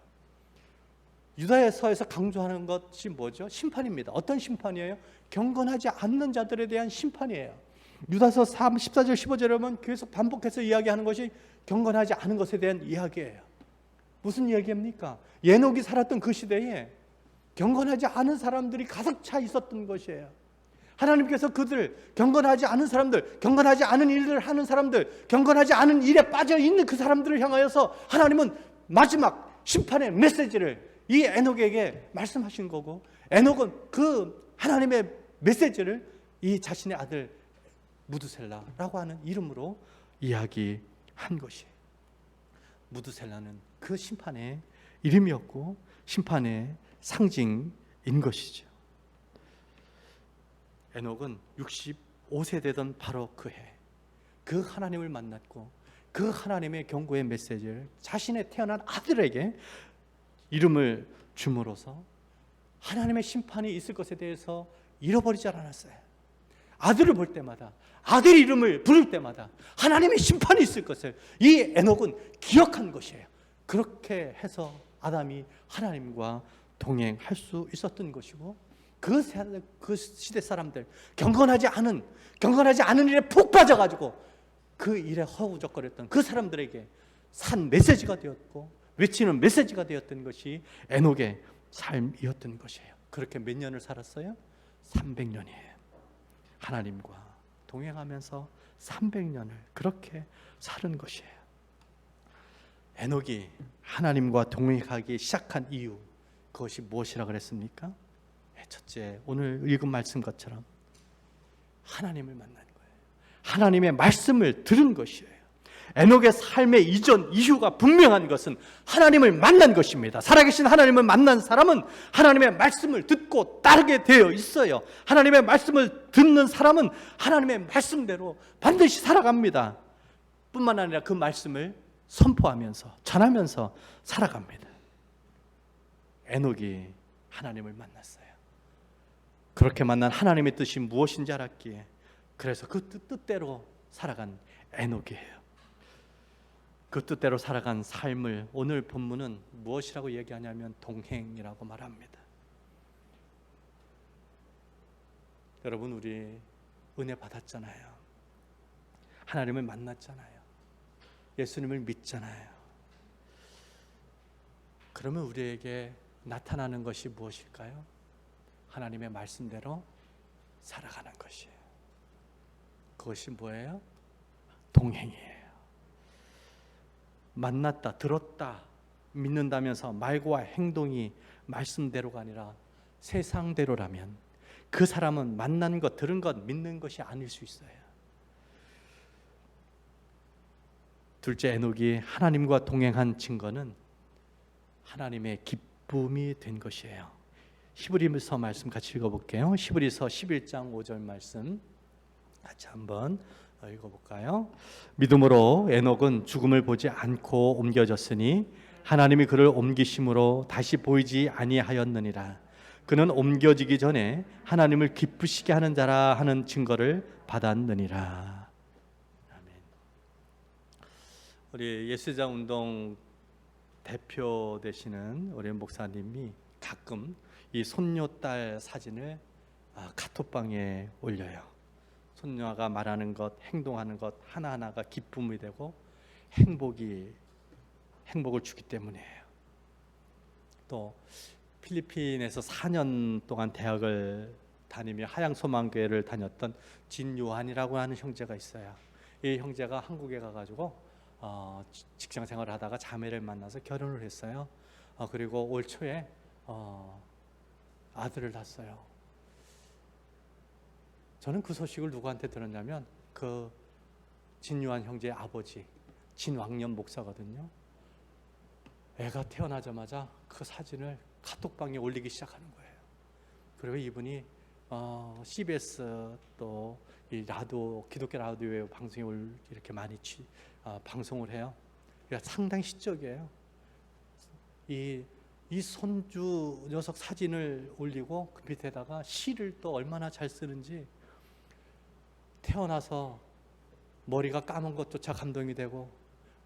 유다서에서 강조하는 것이 뭐죠? 심판입니다. 어떤 심판이에요? 경건하지 않는 자들에 대한 심판이에요. 유다서 14절 15절에 보면 계속 반복해서 이야기하는 것이 경건하지 않은 것에 대한 이야기예요. 무슨 이야기입니까? 에녹이 살았던 그 시대에 경건하지 않은 사람들이 가득 차 있었던 것이에요. 하나님께서 그들, 경건하지 않은 사람들, 경건하지 않은 일을 하는 사람들, 경건하지 않은 일에 빠져 있는 그 사람들을 향하여서 하나님은 마지막 심판의 메시지를 이 에녹에게 말씀하신 거고, 에녹은 그 하나님의 메시지를 이 자신의 아들 무두셀라라고 하는 이름으로 이야기한 것이에요. 무두셀라는 그 심판의 이름이었고 심판의 상징인 것이죠. 에녹은 65세 되던 바로 그 해, 그 하나님을 만났고 그 하나님의 경고의 메시지를 자신의 태어난 아들에게 이름을 줌으로써 하나님의 심판이 있을 것에 대해서 잃어버리지 않았어요. 아들을 볼 때마다, 아들 이름을 부를 때마다 하나님의 심판이 있을 것을 이 에녹은 기억한 것이에요. 그렇게 해서 아담이 하나님과 동행할 수 있었던 것이고, 그 시대 사람들, 경건하지 않은 일에 푹 빠져가지고 그 일에 허우적거렸던 그 사람들에게 산 메시지가 되었고 외치는 메시지가 되었던 것이 에녹의 삶이었던 것이에요. 그렇게 몇 년을 살았어요? 300년이에요. 하나님과 동행하면서 300년을 그렇게 사는 것이에요. 에녹이 하나님과 동행하기 시작한 이유, 그것이 무엇이라 그랬습니까? 첫째, 오늘 읽은 말씀 것처럼 하나님을 만난 거예요. 하나님의 말씀을 들은 것이에요. 에녹의 삶의 이전 이유가 분명한 것은 하나님을 만난 것입니다. 살아계신 하나님을 만난 사람은 하나님의 말씀을 듣고 따르게 되어 있어요. 하나님의 말씀을 듣는 사람은 하나님의 말씀대로 반드시 살아갑니다. 뿐만 아니라 그 말씀을 선포하면서 전하면서 살아갑니다. 에녹이 하나님을 만났어요. 그렇게 만난 하나님의 뜻이 무엇인지 알았기에 그래서 그 뜻대로 살아간 에녹이에요. 그 뜻대로 살아간 삶을 오늘 본문은 무엇이라고 얘기하냐면 동행이라고 말합니다. 여러분, 우리 은혜 받았잖아요. 하나님을 만났잖아요. 예수님을 믿잖아요. 그러면 우리에게 나타나는 것이 무엇일까요? 하나님의 말씀대로 살아가는 것이에요. 그것이 뭐예요? 동행이에요. 만났다, 들었다, 믿는다면서 말과 행동이 말씀대로가 아니라 세상대로라면 그 사람은 만난 것, 들은 것, 믿는 것이 아닐 수 있어요. 둘째, 에녹이 하나님과 동행한 증거는 하나님의 기쁨이 된 것이에요. 히브리서 말씀 같이 읽어볼게요. 히브리서 11장 5절 말씀 같이 한번 읽어볼까요? 믿음으로 에녹은 죽음을 보지 않고 옮겨졌으니 하나님이 그를 옮기심으로 다시 보이지 아니하였느니라. 그는 옮겨지기 전에 하나님을 기쁘시게 하는 자라 하는 증거를 받았느니라. 아멘. 우리 예수자 운동 대표 되시는 우리 목사님이 가끔 이 손녀딸 사진을 카톡방에 올려요. 손녀가 말하는 것, 행동하는 것 하나하나가 기쁨이 되고 행복을 주기 때문이에요. 또 필리핀에서 4년 동안 대학을 다니며 하양소망교회를 다녔던 진요한이라고 하는 형제가 있어요. 이 형제가 한국에 가가지고 직장 생활을 하다가 자매를 만나서 결혼을 했어요. 그리고 올 초에 아들을 낳았어요. 저는 그 소식을 누구한테 들었냐면 그 진요한 형제의 아버지 진왕년 목사거든요. 애가 태어나자마자 그 사진을 카톡방에 올리기 시작하는 거예요. 그리고 이분이 CBS 또 이 라디오, 기독교 라디오에 방송에 이렇게 많이 방송을 해요. 그러니까 상당히 시적이에요. 이 손주 녀석 사진을 올리고 그 밑에다가 시를 또 얼마나 잘 쓰는지, 태어나서 머리가 감은 것조차 감동이 되고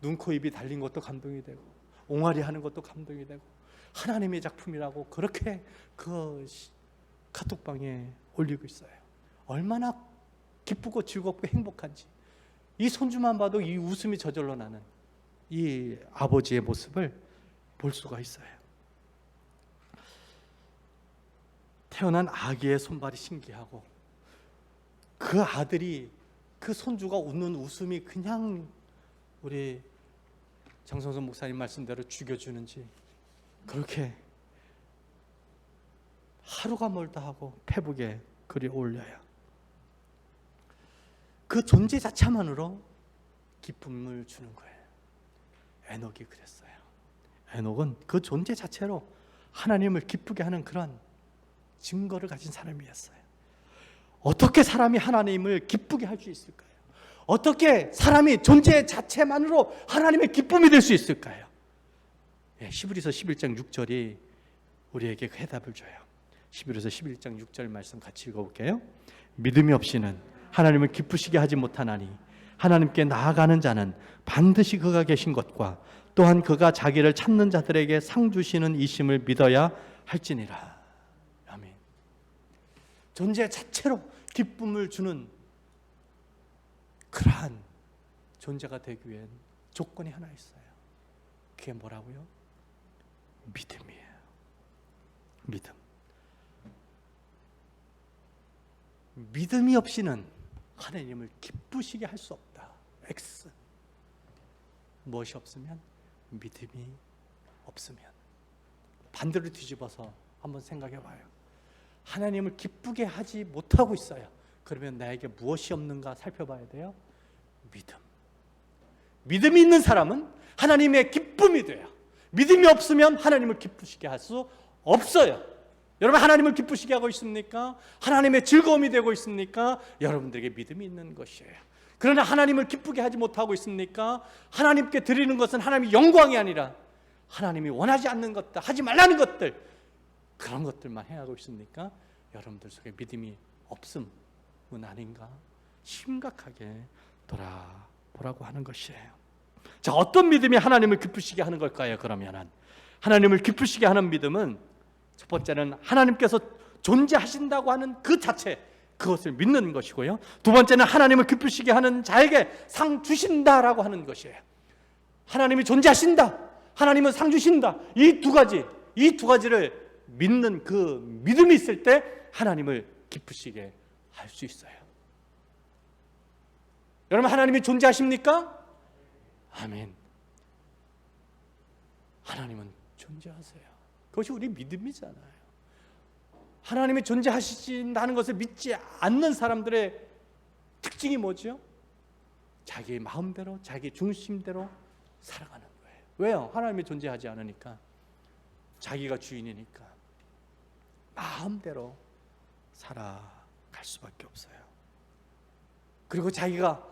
눈, 코, 입이 달린 것도 감동이 되고 옹알이 하는 것도 감동이 되고 하나님의 작품이라고 그렇게 그 카톡방에 올리고 있어요. 얼마나 기쁘고 즐겁고 행복한지, 이 손주만 봐도 이 웃음이 저절로 나는 이 아버지의 모습을 볼 수가 있어요. 태어난 아기의 손발이 신기하고 그 아들이, 그 손주가 웃는 웃음이 그냥 우리 장성선 목사님 말씀대로 죽여주는지 그렇게 하루가 멀다 하고 페북에 글이 올려요. 그 존재 자체만으로 기쁨을 주는 거예요. 에녹이 그랬어요. 에녹은 그 존재 자체로 하나님을 기쁘게 하는 그런 증거를 가진 사람이었어요. 어떻게 사람이 하나님을 기쁘게 할 수 있을까요? 어떻게 사람이 존재 자체만으로 하나님의 기쁨이 될 수 있을까요? 히브리서 11장 6절이 우리에게 그 해답을 줘요. 히브리서 11장 6절 말씀 같이 읽어볼게요. 믿음이 없이는 하나님을 기쁘시게 하지 못하나니 하나님께 나아가는 자는 반드시 그가 계신 것과 또한 그가 자기를 찾는 자들에게 상 주시는 이심을 믿어야 할지니라. 아멘. 존재 자체로 기쁨을 주는 그러한 존재가 되기 위한 조건이 하나 있어요. 그게 뭐라고요? 믿음이에요. 믿음. 믿음이 없이는 하나님을 기쁘시게 할 수 없다. X. 무엇이 없으면? 믿음이 없으면. 반대로 뒤집어서 한번 생각해 봐요. 하나님을 기쁘게 하지 못하고 있어요. 그러면 나에게 무엇이 없는가 살펴봐야 돼요. 믿음. 믿음이 있는 사람은 하나님의 기쁨이 돼요. 믿음이 없으면 하나님을 기쁘시게 할 수 없어요. 여러분, 하나님을 기쁘시게 하고 있습니까? 하나님의 즐거움이 되고 있습니까? 여러분들에게 믿음이 있는 것이에요. 그러나 하나님을 기쁘게 하지 못하고 있습니까? 하나님께 드리는 것은 하나님의 영광이 아니라 하나님이 원하지 않는 것들, 하지 말라는 것들, 그런 것들만 행하고 있습니까? 여러분들 속에 믿음이 없음은 아닌가 심각하게 돌아보라고 하는 것이에요. 자, 어떤 믿음이 하나님을 기쁘시게 하는 걸까요? 그러면은 하나님을 기쁘시게 하는 믿음은 첫 번째는 하나님께서 존재하신다고 하는 그 자체, 그것을 믿는 것이고요. 두 번째는 하나님을 기쁘시게 하는 자에게 상 주신다라고 하는 것이에요. 하나님이 존재하신다, 하나님은 상 주신다, 이 두 가지를 믿는 그 믿음이 있을 때 하나님을 기쁘시게 할 수 있어요. 여러분, 하나님이 존재하십니까? 아멘. 하나님은 존재하세요. 그것이 우리 믿음이잖아요. 하나님이 존재하신다는 것을 믿지 않는 사람들의 특징이 뭐죠? 자기 마음대로, 자기 중심대로 살아가는 거예요. 왜요? 하나님이 존재하지 않으니까, 자기가 주인이니까 마음대로 살아갈 수밖에 없어요. 그리고 자기가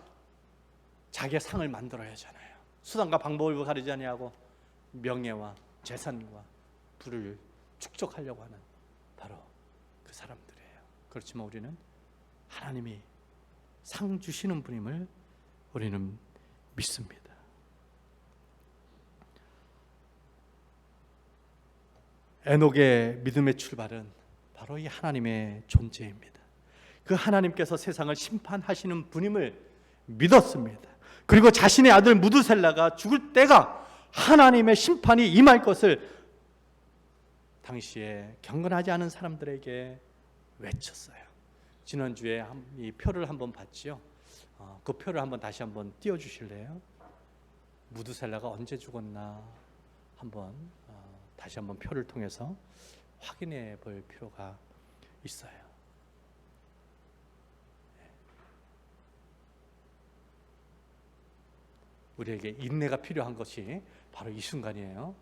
자기의 상을 만들어야 하잖아요. 수단과 방법을 가리지 아니하고 명예와 재산과 부를 축적하려고 하는 바로 그 사람들이에요. 그렇지만 우리는 하나님이 상 주시는 분임을 우리는 믿습니다. 에녹의 믿음의 출발은 바로 이 하나님의 존재입니다. 그 하나님께서 세상을 심판하시는 분임을 믿었습니다. 그리고 자신의 아들 무드셀라가 죽을 때가 하나님의 심판이 임할 것을 당시에 경건하지 않은 사람들에게 외쳤어요. 지난주에 이 표를 한번 봤지요. 그 표를 한번 다시 한번 띄워주실래요? 무드셀라가 언제 죽었나 한번 다시 한번 표를 통해서 확인해 볼 필요가 있어요. 우리에게 인내가 필요한 것이 바로 이 순간이에요.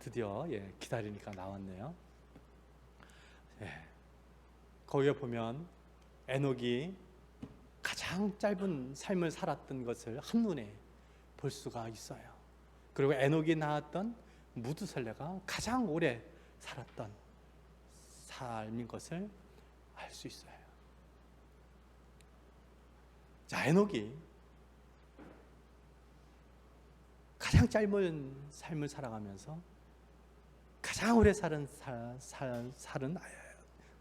드디어 기다리니까 나왔네요. 거기에 보면 에녹이 가장 짧은 삶을 살았던 것을 한눈에 볼 수가 있어요. 그리고 에녹이 낳았던 무드셀레가 가장 오래 살았던 삶인 것을 알 수 있어요. 자, 에녹이 가장 짧은 삶을 살아가면서 가장 오래 살은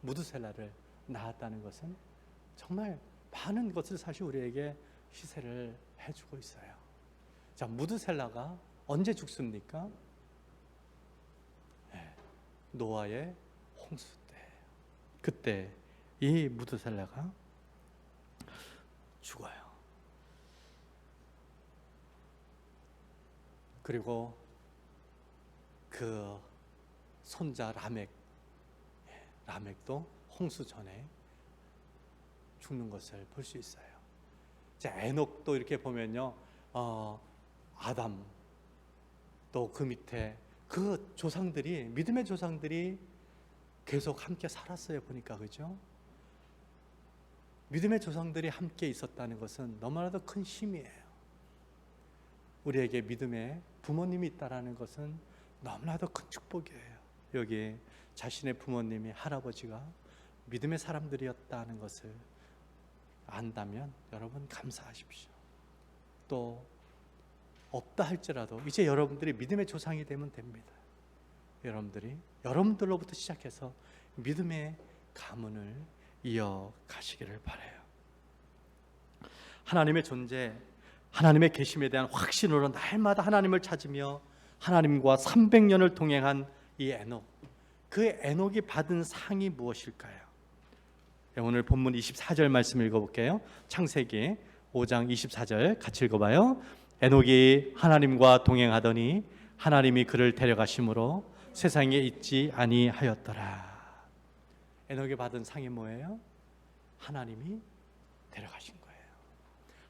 무드셀라를 낳았다는 것은 정말 많은 것을 사실 우리에게 시세를 해주고 있어요. 자, 무드셀라가 언제 죽습니까? 노아의 홍수 때. 그때 이 무드셀라가 죽어요. 그리고 그 손자 라멕도 홍수 전에 죽는 것을 볼 수 있어요. 자, 에녹도 이렇게 보면요, 아담, 또 그 밑에 그 조상들이, 믿음의 조상들이 계속 함께 살았어요. 보니까, 그죠? 믿음의 조상들이 함께 있었다는 것은 너무나도 큰 힘이에요. 우리에게 믿음의 부모님이 있다는 것은 너무나도 큰 축복이에요. 여기 자신의 부모님이, 할아버지가 믿음의 사람들이었다는 것을 안다면 여러분 감사하십시오. 또 없다 할지라도 이제 여러분들이 믿음의 조상이 되면 됩니다. 여러분들이 여러분들로부터 시작해서 믿음의 가문을 이어가시기를 바라요. 하나님의 존재, 하나님의 계심에 대한 확신으로 날마다 하나님을 찾으며 하나님과 300년을 동행한 이 에녹, 그 에녹이 받은 상이 무엇일까요? 오늘 본문 24절 말씀 읽어볼게요. 창세기 5장 24절 같이 읽어봐요. 에녹이 하나님과 동행하더니 하나님이 그를 데려가심으로 세상에 있지 아니하였더라. 에녹이 받은 상이 뭐예요? 하나님이 데려가신 거예요.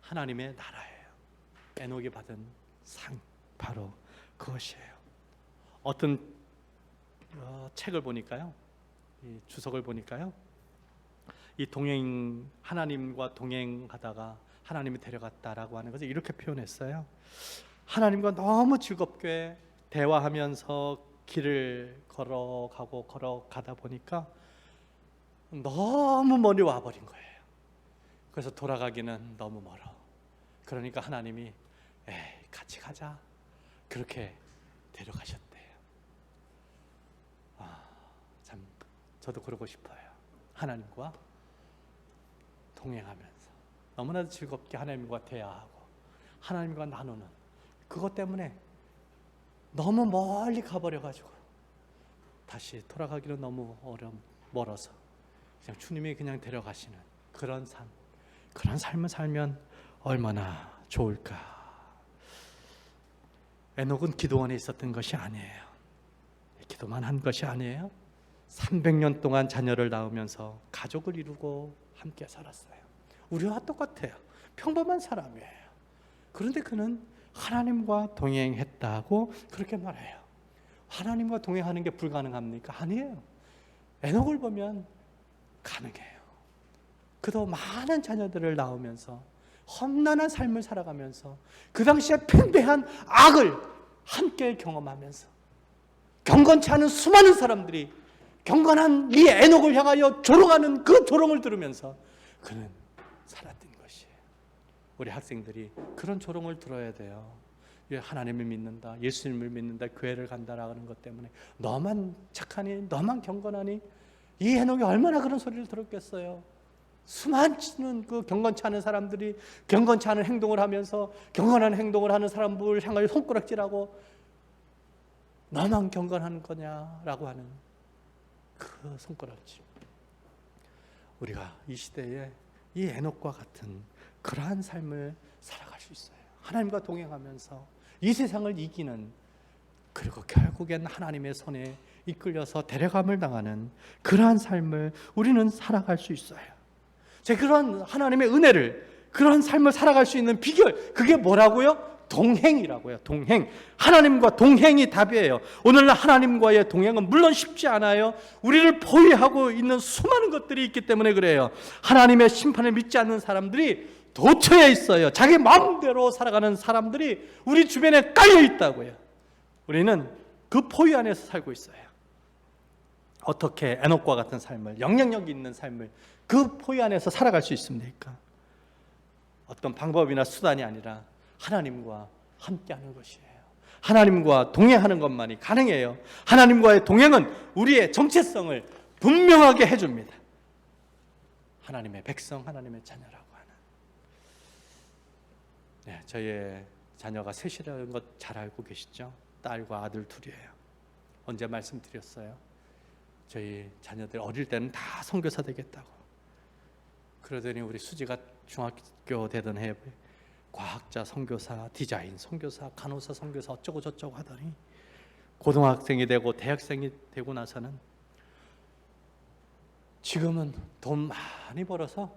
하나님의 나라예요. 에녹이 받은 상, 바로 그것이에요. 어떤 책을 보니까요, 이 주석을 보니까요, 이 하나님과 동행하다가 하나님이 데려갔다라고 하는 것을 이렇게 표현했어요. 하나님과 너무 즐겁게 대화하면서 길을 걸어가다 보니까 너무 멀리 와버린 거예요. 그래서 돌아가기는 너무 멀어. 그러니까 하나님이 같이 가자, 그렇게 데려가셨대요. 참 저도 그러고 싶어요. 하나님과 동행하면서 너무나도 즐겁게 하나님과 대화하고 하나님과 나누는 그것 때문에 너무 멀리 가버려가지고 다시 돌아가기는 너무 멀어서 그냥 주님이 그냥 데려가시는 그런 삶, 그런 삶을 살면 얼마나 좋을까. 에녹은 기도원에 있었던 것이 아니에요. 기도만 한 것이 아니에요. 300년 동안 자녀를 낳으면서 가족을 이루고 함께 살았어요. 우리와 똑같아요. 평범한 사람이에요. 그런데 그는 하나님과 동행했다고 그렇게 말해요. 하나님과 동행하는 게 불가능합니까? 아니에요. 에녹을 보면 가능해요. 그도 많은 자녀들을 낳으면서 험난한 삶을 살아가면서 그 당시에 팽배한 악을 함께 경험하면서 경건치 않은 수많은 사람들이 경건한 이 에녹을 향하여 조롱하는 그 조롱을 들으면서 그는 살았던 것이에요. 우리 학생들이 그런 조롱을 들어야 돼요. 하나님을 믿는다, 예수님을 믿는다, 교회를 간다라는 것 때문에 너만 착하니, 너만 경건하니, 이 에녹이 얼마나 그런 소리를 들었겠어요. 수많은 그 경건치 않은 사람들이 경건치 않은 행동을 하면서 경건한 행동을 하는 사람들을 향하여 손가락질하고 너만 경건한 거냐라고 하는 그 손가락질. 우리가 이 시대에 이 에녹과 같은 그러한 삶을 살아갈 수 있어요. 하나님과 동행하면서 이 세상을 이기는, 그리고 결국엔 하나님의 손에 이끌려서 데려감을 당하는 그러한 삶을 우리는 살아갈 수 있어요. 그런 하나님의 은혜를, 그런 삶을 살아갈 수 있는 비결, 그게 뭐라고요? 동행이라고요. 동행. 하나님과 동행이 답이에요. 오늘날 하나님과의 동행은 물론 쉽지 않아요. 우리를 포위하고 있는 수많은 것들이 있기 때문에 그래요. 하나님의 심판을 믿지 않는 사람들이 도처에 있어요. 자기 마음대로 살아가는 사람들이 우리 주변에 깔려 있다고요. 우리는 그 포위 안에서 살고 있어요. 어떻게 에녹과 같은 삶을, 영향력 있는 삶을 그 포위 안에서 살아갈 수 있습니까? 어떤 방법이나 수단이 아니라 하나님과 함께하는 것이에요. 하나님과 동행하는 것만이 가능해요. 하나님과의 동행은 우리의 정체성을 분명하게 해줍니다. 하나님의 백성, 하나님의 자녀라고 하는. 저의 자녀가 셋이라는 것 잘 알고 계시죠? 딸과 아들 둘이에요. 언제 말씀드렸어요? 저희 자녀들 어릴 때는 다 선교사 되겠다고. 그러더니 우리 수지가 중학교 되던 해에 과학자 선교사, 디자인 선교사, 간호사 선교사 어쩌고 저쩌고 하더니 고등학생이 되고 대학생이 되고 나서는 지금은 돈 많이 벌어서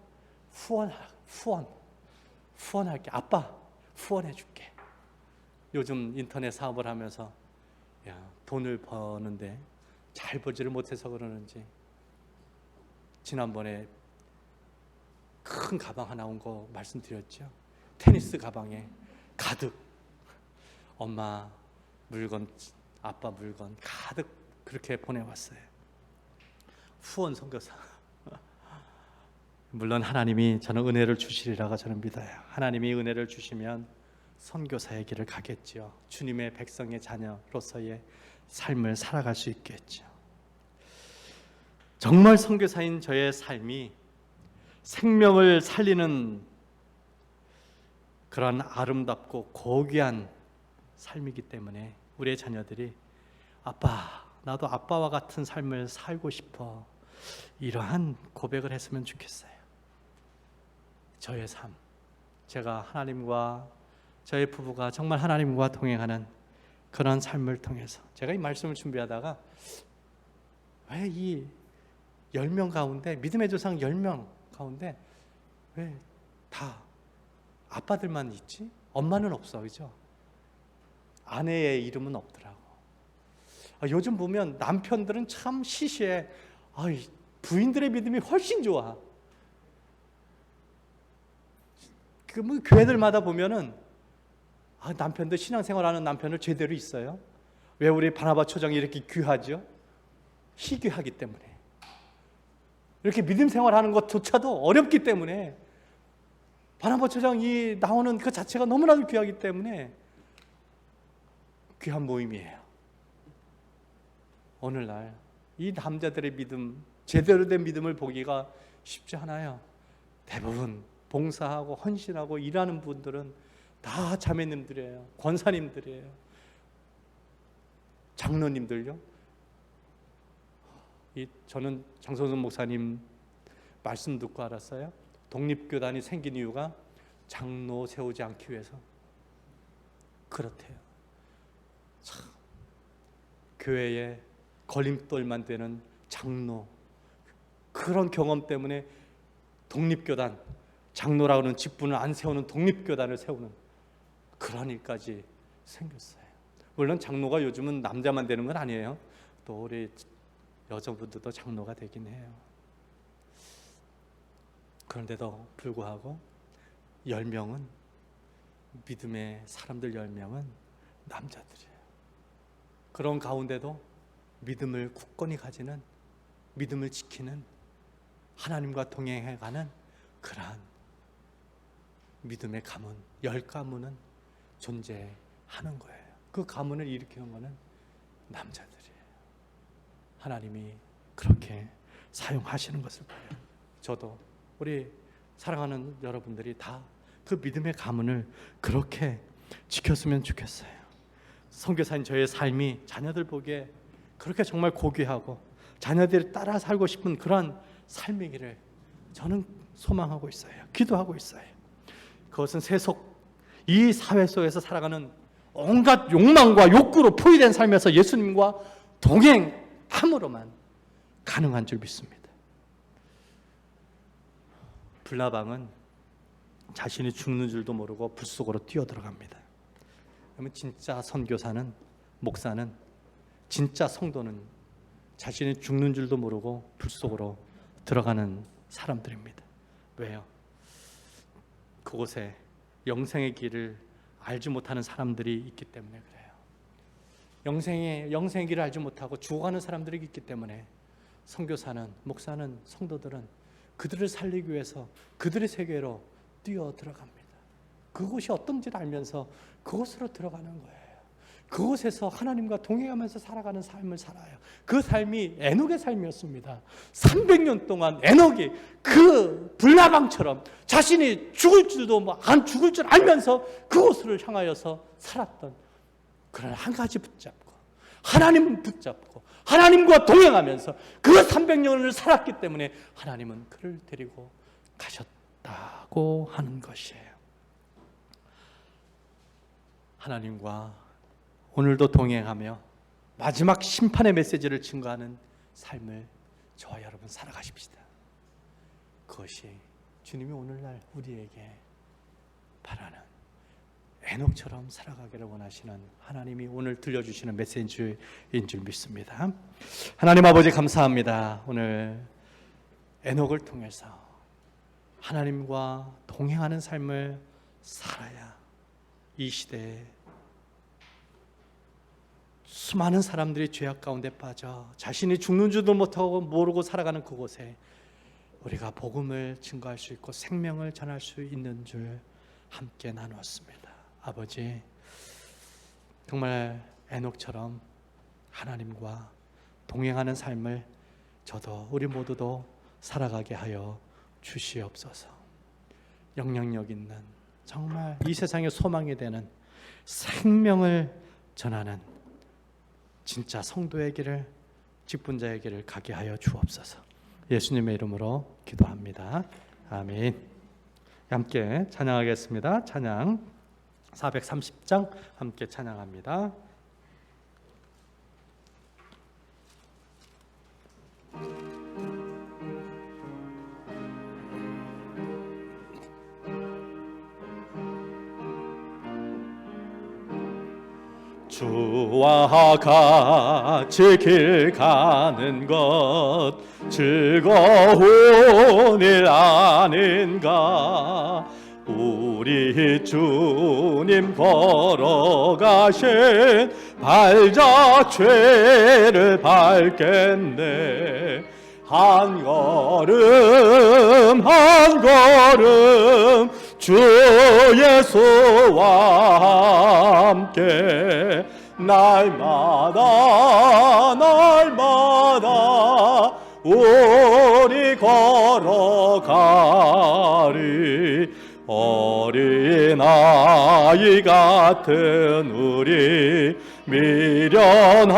후원할게. 아빠 후원해 줄게. 요즘 인터넷 사업을 하면서 돈을 버는데 잘 벌지를 못해서 그러는지 지난번에 큰 가방 하나 온 거 말씀드렸죠. 테니스 가방에 가득 엄마 물건, 아빠 물건 가득 그렇게 보내왔어요. 후원 선교사. 물론 하나님이 저는 은혜를 주시리라고 저는 믿어요. 하나님이 은혜를 주시면 선교사의 길을 가겠죠. 주님의 백성의 자녀로서의 삶을 살아갈 수 있겠죠. 정말 선교사인 저의 삶이 생명을 살리는 그런 아름답고 고귀한 삶이기 때문에 우리의 자녀들이 아빠, 나도 아빠와 같은 삶을 살고 싶어, 이러한 고백을 했으면 좋겠어요. 저의 삶, 제가 하나님과 저의 부부가 정말 하나님과 동행하는 그런 삶을 통해서 제가 이 말씀을 준비하다가 왜 이 10명 가운데, 믿음의 조상 10명 가운데 왜 다 아빠들만 있지? 엄마는 없어, 그죠? 아내의 이름은 없더라고. 요즘 보면 남편들은 참 시시해. 부인들의 믿음이 훨씬 좋아. 뭐 교회들마다 보면은 남편들 신앙생활하는 남편을 제대로 있어요. 왜 우리 바나바 초정이 이렇게 귀하죠? 희귀하기 때문에. 이렇게 믿음 생활하는 것조차도 어렵기 때문에 바나바 초정이 나오는 그 자체가 너무나도 귀하기 때문에 귀한 모임이에요. 오늘날 이 남자들의 믿음, 제대로 된 믿음을 보기가 쉽지 않아요. 대부분 봉사하고 헌신하고 일하는 분들은 다 자매님들이에요. 권사님들이에요. 장로님들요. 저는 장성순 목사님 말씀 듣고 알았어요. 독립교단이 생긴 이유가 장로 세우지 않기 위해서 그렇대요. 참, 교회에 걸림돌만 되는 장로, 그런 경험 때문에 독립교단, 장로라고 하는 직분을 안 세우는 독립교단을 세우는 그런 일까지 생겼어요. 물론 장로가 요즘은 남자만 되는 건 아니에요. 또 우리 여성분들도 장로가 되긴 해요. 그런데도 불구하고 10명은, 믿음의 사람들 10명은 남자들이에요. 그런 가운데도 믿음을 굳건히 가지는, 믿음을 지키는, 하나님과 동행해가는 그러한 믿음의 가문, 10가문은 존재하는 거예요. 그 가문을 일으키는 것은 남자들이에요. 하나님이 그렇게 사용하시는 것을 봐요. 저도 우리 사랑하는 여러분들이 다 그 믿음의 가문을 그렇게 지켰으면 좋겠어요. 선교사인 저의 삶이 자녀들 보기에 그렇게 정말 고귀하고 자녀들이 따라 살고 싶은 그런 삶이기를 저는 소망하고 있어요. 기도하고 있어요. 그것은 이 사회 속에서 살아가는 온갖 욕망과 욕구로 포위된 삶에서 예수님과 동행함으로만 가능한 줄 믿습니다. 불나방은 자신이 죽는 줄도 모르고 불 속으로 뛰어들어갑니다. 그러면 진짜 선교사는, 목사는, 진짜 성도는 자신이 죽는 줄도 모르고 불 속으로 들어가는 사람들입니다. 왜요? 그곳에 영생의 길을 알지 못하는 사람들이 있기 때문에 그래요. 영생의 길을 알지 못하고 죽어가는 사람들이 있기 때문에 선교사는, 목사는, 성도들은 그들을 살리기 위해서 그들의 세계로 뛰어 들어갑니다. 그곳이 어떤지를 알면서 그곳으로 들어가는 거예요. 그곳에서 하나님과 동행하면서 살아가는 삶을 살아요. 그 삶이 에녹의 삶이었습니다. 300년 동안 에녹이 그 불나방처럼 자신이 죽을 줄도 안 죽을 줄 알면서 그곳을 향하여서 살았던, 그러나 한 가지 붙잡고 하나님 붙잡고 하나님과 동행하면서 그 300년을 살았기 때문에 하나님은 그를 데리고 가셨다고 하는 것이에요. 하나님과 오늘도 동행하며 마지막 심판의 메시지를 증거하는 삶을 저와 여러분 살아가십시다. 그것이 주님이 오늘날 우리에게 바라는 에녹처럼 살아가기를 원하시는 하나님이 오늘 들려주시는 메시지인 줄 믿습니다. 하나님 아버지 감사합니다. 오늘 에녹을 통해서 하나님과 동행하는 삶을 살아야 이 시대에 수많은 사람들이 죄악 가운데 빠져 자신이 죽는 줄도 못하고 모르고 살아가는 그곳에 우리가 복음을 증거할 수 있고 생명을 전할 수 있는 줄 함께 나누었습니다. 아버지, 정말 에녹처럼 하나님과 동행하는 삶을 저도 우리 모두도 살아가게 하여 주시옵소서. 영향력 있는 정말 이 세상의 소망이 되는 생명을 전하는 진짜 성도의 길을, 직분자의 길을 가게 하여 주옵소서. 예수님의 이름으로 기도합니다. 아멘. 함께 찬양하겠습니다. 찬양 430장 함께 찬양합니다. 주와 같이 길 가는 것 즐거운 일 아닌가. 우리 주님 걸어가신 발자 죄를 밟겠네. 한 걸음 한 걸음 주 예수와 함께 날마다 날마다 우리 걸어가리. 어린아이 같은 우리 미련하고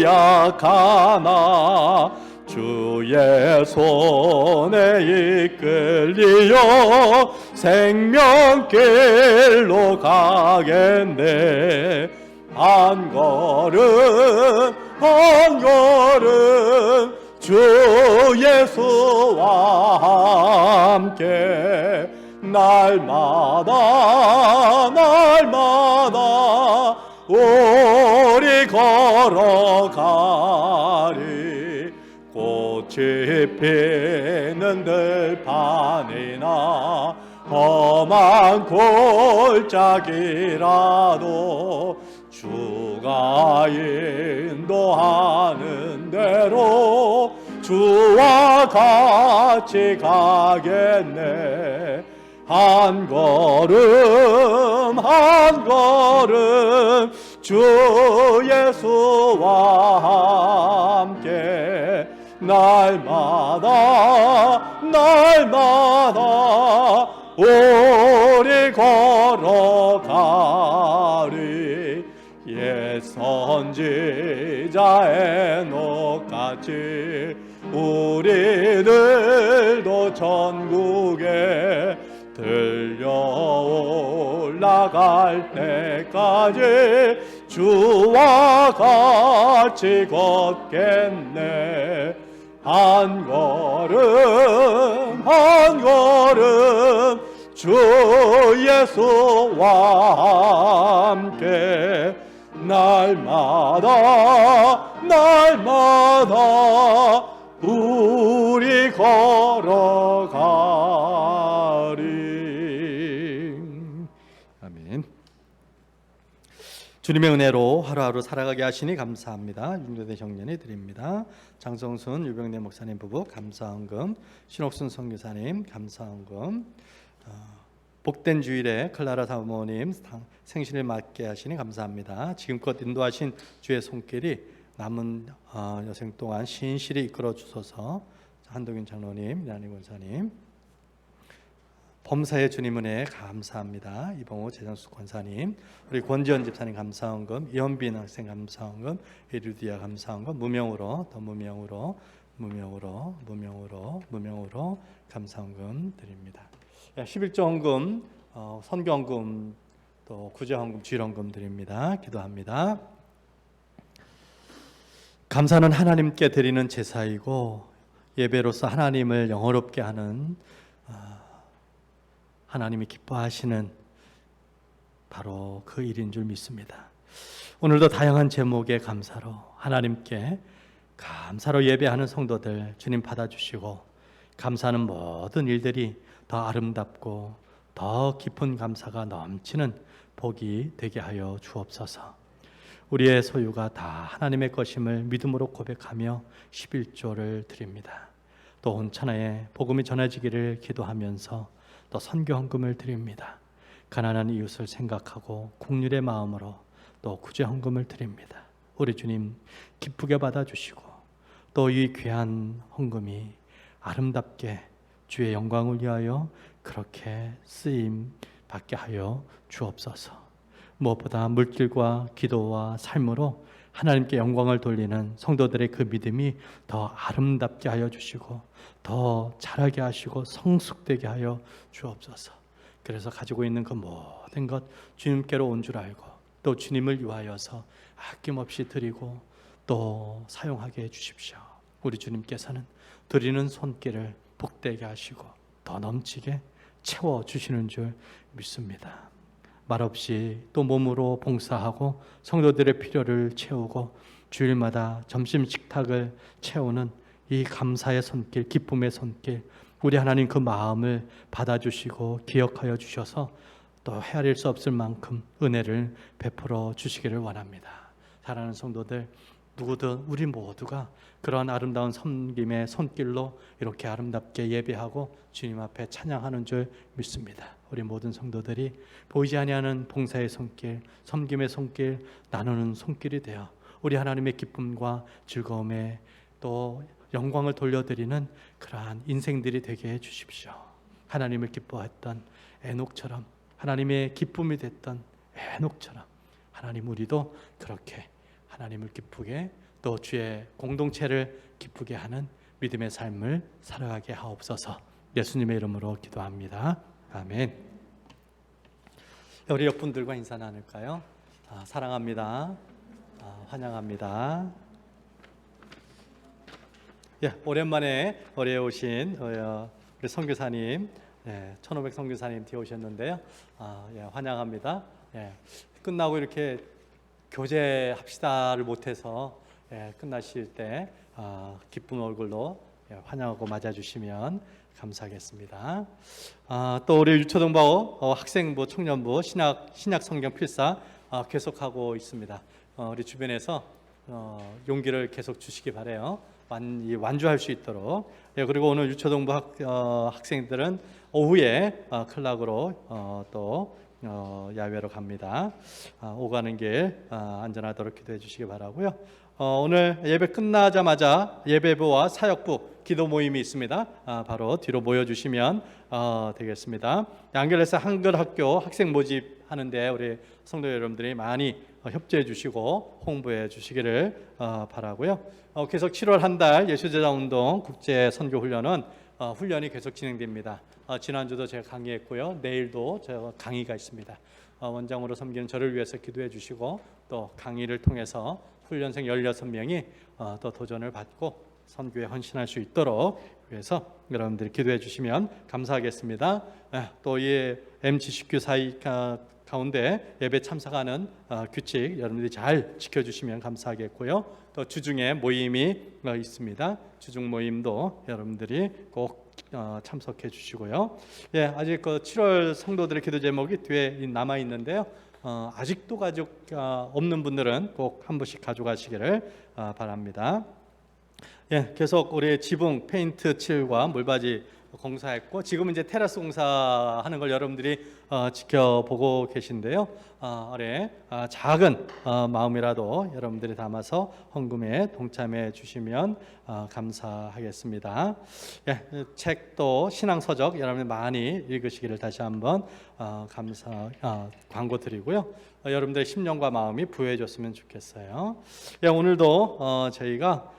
약하나 주의 손에 이끌리어 생명길로 가겠네. 한 걸음 한 걸음 주 예수와 함께 날마다 날마다 우리 걸어가리. 꽃이 피는 들판이나 험한 골짜기라도 주가 인도하는 대로 주와 같이 가겠네. 한 걸음 한 걸음 주 예수와 함께 날마다 날마다 우리 걸어가리. 옛 선지자 에녹같이 우리들도 천국에 들려 올라갈 때까지 주와 같이 걷겠네. 한 걸음 한 걸음 주 예수와 함께 날마다 날마다 우리 걸어가리. 아멘. 주님의 은혜로 하루하루 살아가게 하시니 감사합니다. 윤교대 청년이 드립니다. 장성순 유병래 목사님 부부 감사헌금, 신옥순 선교사님 감사헌금, 복된 주일에 클라라 사모님 생신을 맞게 하시니 감사합니다. 지금껏 인도하신 주의 손길이 남은 여생 동안 신실히 이끌어 주소서. 한동윤 장로님, 이한희 권사님, 범사의 주님 은혜 감사합니다. 이봉호 재정수 권사님, 우리 권지현 집사님 감사헌금, 이현빈 학생 감사헌금, 에르디아 감사헌금, 무명으로 더 무명으로 감사헌금 드립니다. 11조 헌금, 선교헌금, 또 구제헌금, 주일헌금 드립니다. 기도합니다. 감사는 하나님께 드리는 제사이고 예배로서 하나님을 영화롭게 하는 하나님이 기뻐하시는 바로 그 일인 줄 믿습니다. 오늘도 다양한 제목의 감사로 하나님께 감사로 예배하는 성도들 주님 받아주시고, 감사하는 모든 일들이 더 아름답고 더 깊은 감사가 넘치는 복이 되게 하여 주옵소서. 우리의 소유가 다 하나님의 것임을 믿음으로 고백하며 11조를 드립니다. 또 온천하에 복음이 전해지기를 기도하면서 또 선교 헌금을 드립니다. 가난한 이웃을 생각하고 긍휼의 마음으로 또 구제 헌금을 드립니다. 우리 주님 기쁘게 받아주시고, 또 이 귀한 헌금이 아름답게 주의 영광을 위하여 그렇게 쓰임 받게 하여 주옵소서. 무엇보다 물질과 기도와 삶으로 하나님께 영광을 돌리는 성도들의 그 믿음이 더 아름답게 하여 주시고, 더 자라게 하시고 성숙되게 하여 주옵소서. 그래서 가지고 있는 그 모든 것 주님께로 온 줄 알고, 또 주님을 위하여서 아낌없이 드리고 또 사용하게 해 주십시오. 우리 주님께서는 드리는 손길을 복되게 하시고 더 넘치게 채워주시는 줄 믿습니다. 말없이 또 몸으로 봉사하고 성도들의 필요를 채우고 주일마다 점심 식탁을 채우는 이 감사의 손길, 기쁨의 손길, 우리 하나님 그 마음을 받아주시고 기억하여 주셔서 또 헤아릴 수 없을 만큼 은혜를 베풀어 주시기를 원합니다. 사랑하는 성도들, 누구든 우리 모두가 그러한 아름다운 섬김의 손길로 이렇게 아름답게 예배하고 주님 앞에 찬양하는 줄 믿습니다. 우리 모든 성도들이 보이지 아니하는 봉사의 손길, 섬김의 손길, 나누는 손길이 되어 우리 하나님의 기쁨과 즐거움에 또 영광을 돌려드리는 그러한 인생들이 되게 해 주십시오. 하나님을 기뻐했던 에녹처럼, 하나님의 기쁨이 됐던 에녹처럼 하나님, 우리도 그렇게 하나님을 기쁘게 또 주의 공동체를 기쁘게 하는 믿음의 삶을 살아가게 하옵소서. 예수님의 이름으로 기도합니다. 아멘. 우리 옆분들과 인사 나눌까요? 사랑합니다. 환영합니다. 예, 오랜만에 올해 오신 우리 선교사님, 1500 선교사님 뒤에 오셨는데요. 환영합니다. 끝나고 이렇게 교제합시다를 못해서 끝나실 때 기쁜 얼굴로 환영하고 맞아주시면 감사하겠습니다. 또 우리 유초동부 학생부, 청년부 신약 성경 필사 계속하고 있습니다. 우리 주변에서 용기를 계속 주시기 바라요. 완주할 수 있도록. 그리고 오늘 유초동부 학생들은 오후에 클락으로 또 야외로 갑니다. 오가는 길 안전하도록 기도해 주시기 바라고요. 오늘 예배 끝나자마자 예배부와 사역부 기도 모임이 있습니다. 바로 뒤로 모여주시면 되겠습니다. 양결에서 한글학교 학생 모집하는데 우리 성도 여러분들이 많이 협조해 주시고 홍보해 주시기를 바라고요. 계속 7월 한 달 예수제자운동 국제선교훈련은 훈련이 계속 진행됩니다. 지난주도 제가 강의했고요. 내일도 제가 강의가 있습니다. 원장으로 섬기는 저를 위해서 기도해 주시고, 또 강의를 통해서 훈련생 16명이 또 도전을 받고 선교에 헌신할 수 있도록 위해서 여러분들이 기도해 주시면 감사하겠습니다. 또 이 MGCQ 사이 가운데 예배 참석하는 규칙 여러분들이 잘 지켜주시면 감사하겠고요. 또 주중에 모임이 있습니다. 주중 모임도 여러분들이 꼭 참석해 주시고요. 아직 그 7월 성도들의 기도 제목이 뒤에 남아 있는데요. 아직도 가족 없는 분들은 꼭 한 분씩 가져가시기를 바랍니다. 계속 우리 지붕 페인트 칠과 물바지 공사했고, 지금은 이제 테라스 공사하는 걸 여러분들이 지켜보고 계신데요. 올해 작은 마음이라도 여러분들이 담아서 헌금에 동참해 주시면 감사하겠습니다. 책도 신앙서적 여러분들 많이 읽으시기를 다시 한번 광고 드리고요. 여러분들의 심령과 마음이 부유해졌으면 좋겠어요. 오늘도 저희가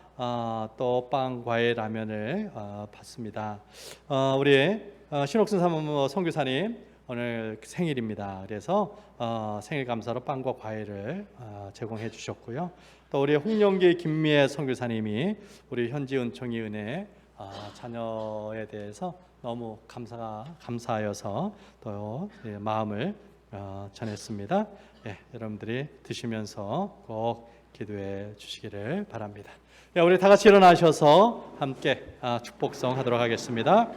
또 빵, 과일, 라면을 받습니다. 우리 신옥순 사모모 선교사님 오늘 생일입니다. 그래서 생일 감사로 빵과 과일을 제공해 주셨고요. 또 우리 홍영기 김미애 선교사님이 우리 현지 은총이 은혜 자녀에 대해서 너무 감사하여서 또 마음을 전했습니다. 예, 여러분들이 드시면서 꼭 기도해 주시기를 바랍니다. 예, 우리 다 같이 일어나셔서 함께 축복성 하도록 하겠습니다.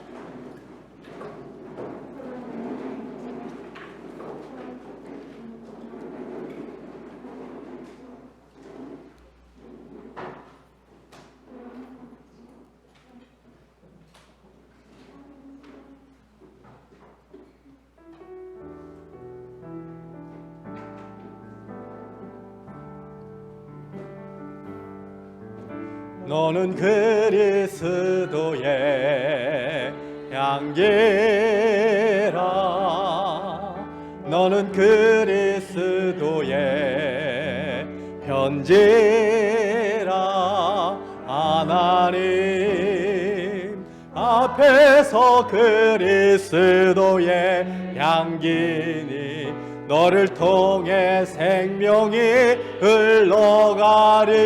너는 그리스도의 향기라. 너는 그리스도의 편지라. 하나님 앞에서 그리스도의 향기니 너를 통해 생명이 흘러가리.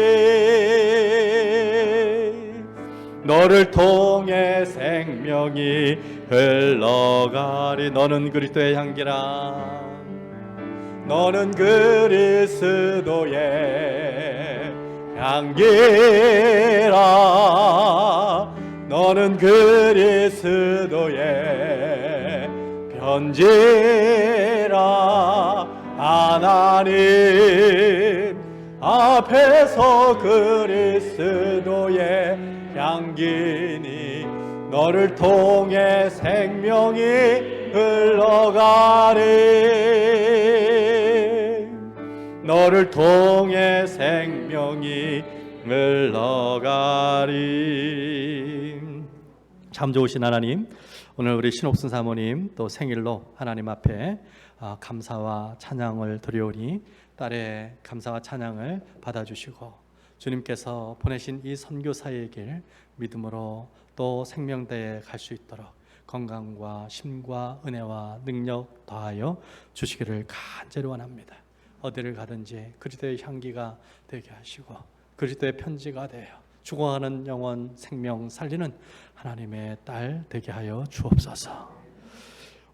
너를 통해 생명이 흘러가리. 너는 그리스도의 향기라. 너는 그리스도의 향기라. 너는 그리스도의 편지라. 하나님 앞에서 그리스도의 향기니 너를 통해 생명이 흘러가리. 너를 통해 생명이 흘러가리. 참 좋으신 하나님, 오늘 우리 신옥순 사모님 또 생일로 하나님 앞에 감사와 찬양을 드려오니 딸의 감사와 찬양을 받아주시고 주님께서 보내신 이 선교사의 길 믿음으로 또 생명대에 갈 수 있도록 건강과 힘과 은혜와 능력 더하여 주시기를 간절히 원합니다. 어디를 가든지 그리스도의 향기가 되게 하시고 그리스도의 편지가 되어 죽어가는 영혼 생명 살리는 하나님의 딸 되게 하여 주옵소서.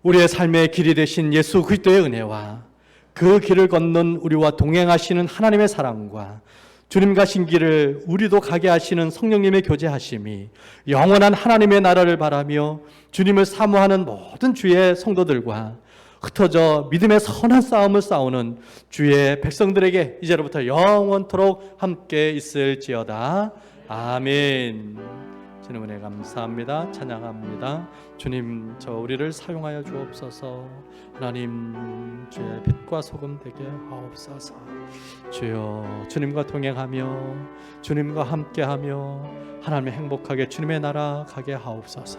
우리의 삶의 길이 되신 예수 그리스도의 은혜와 그 길을 걷는 우리와 동행하시는 하나님의 사랑과 주님 가신 길을 우리도 가게 하시는 성령님의 교제하심이 영원한 하나님의 나라를 바라며 주님을 사모하는 모든 주의 성도들과 흩어져 믿음의 선한 싸움을 싸우는 주의 백성들에게 이제로부터 영원토록 함께 있을지어다. 아멘. 주님 은혜 감사합니다. 찬양합니다. 주님 저 우리를 사용하여 주옵소서. 하나님 주의 빛과 소금 되게 하옵소서. 주여 주님과 동행하며 주님과 함께하며 하나님의 행복하게 주님의 나라 가게 하옵소서.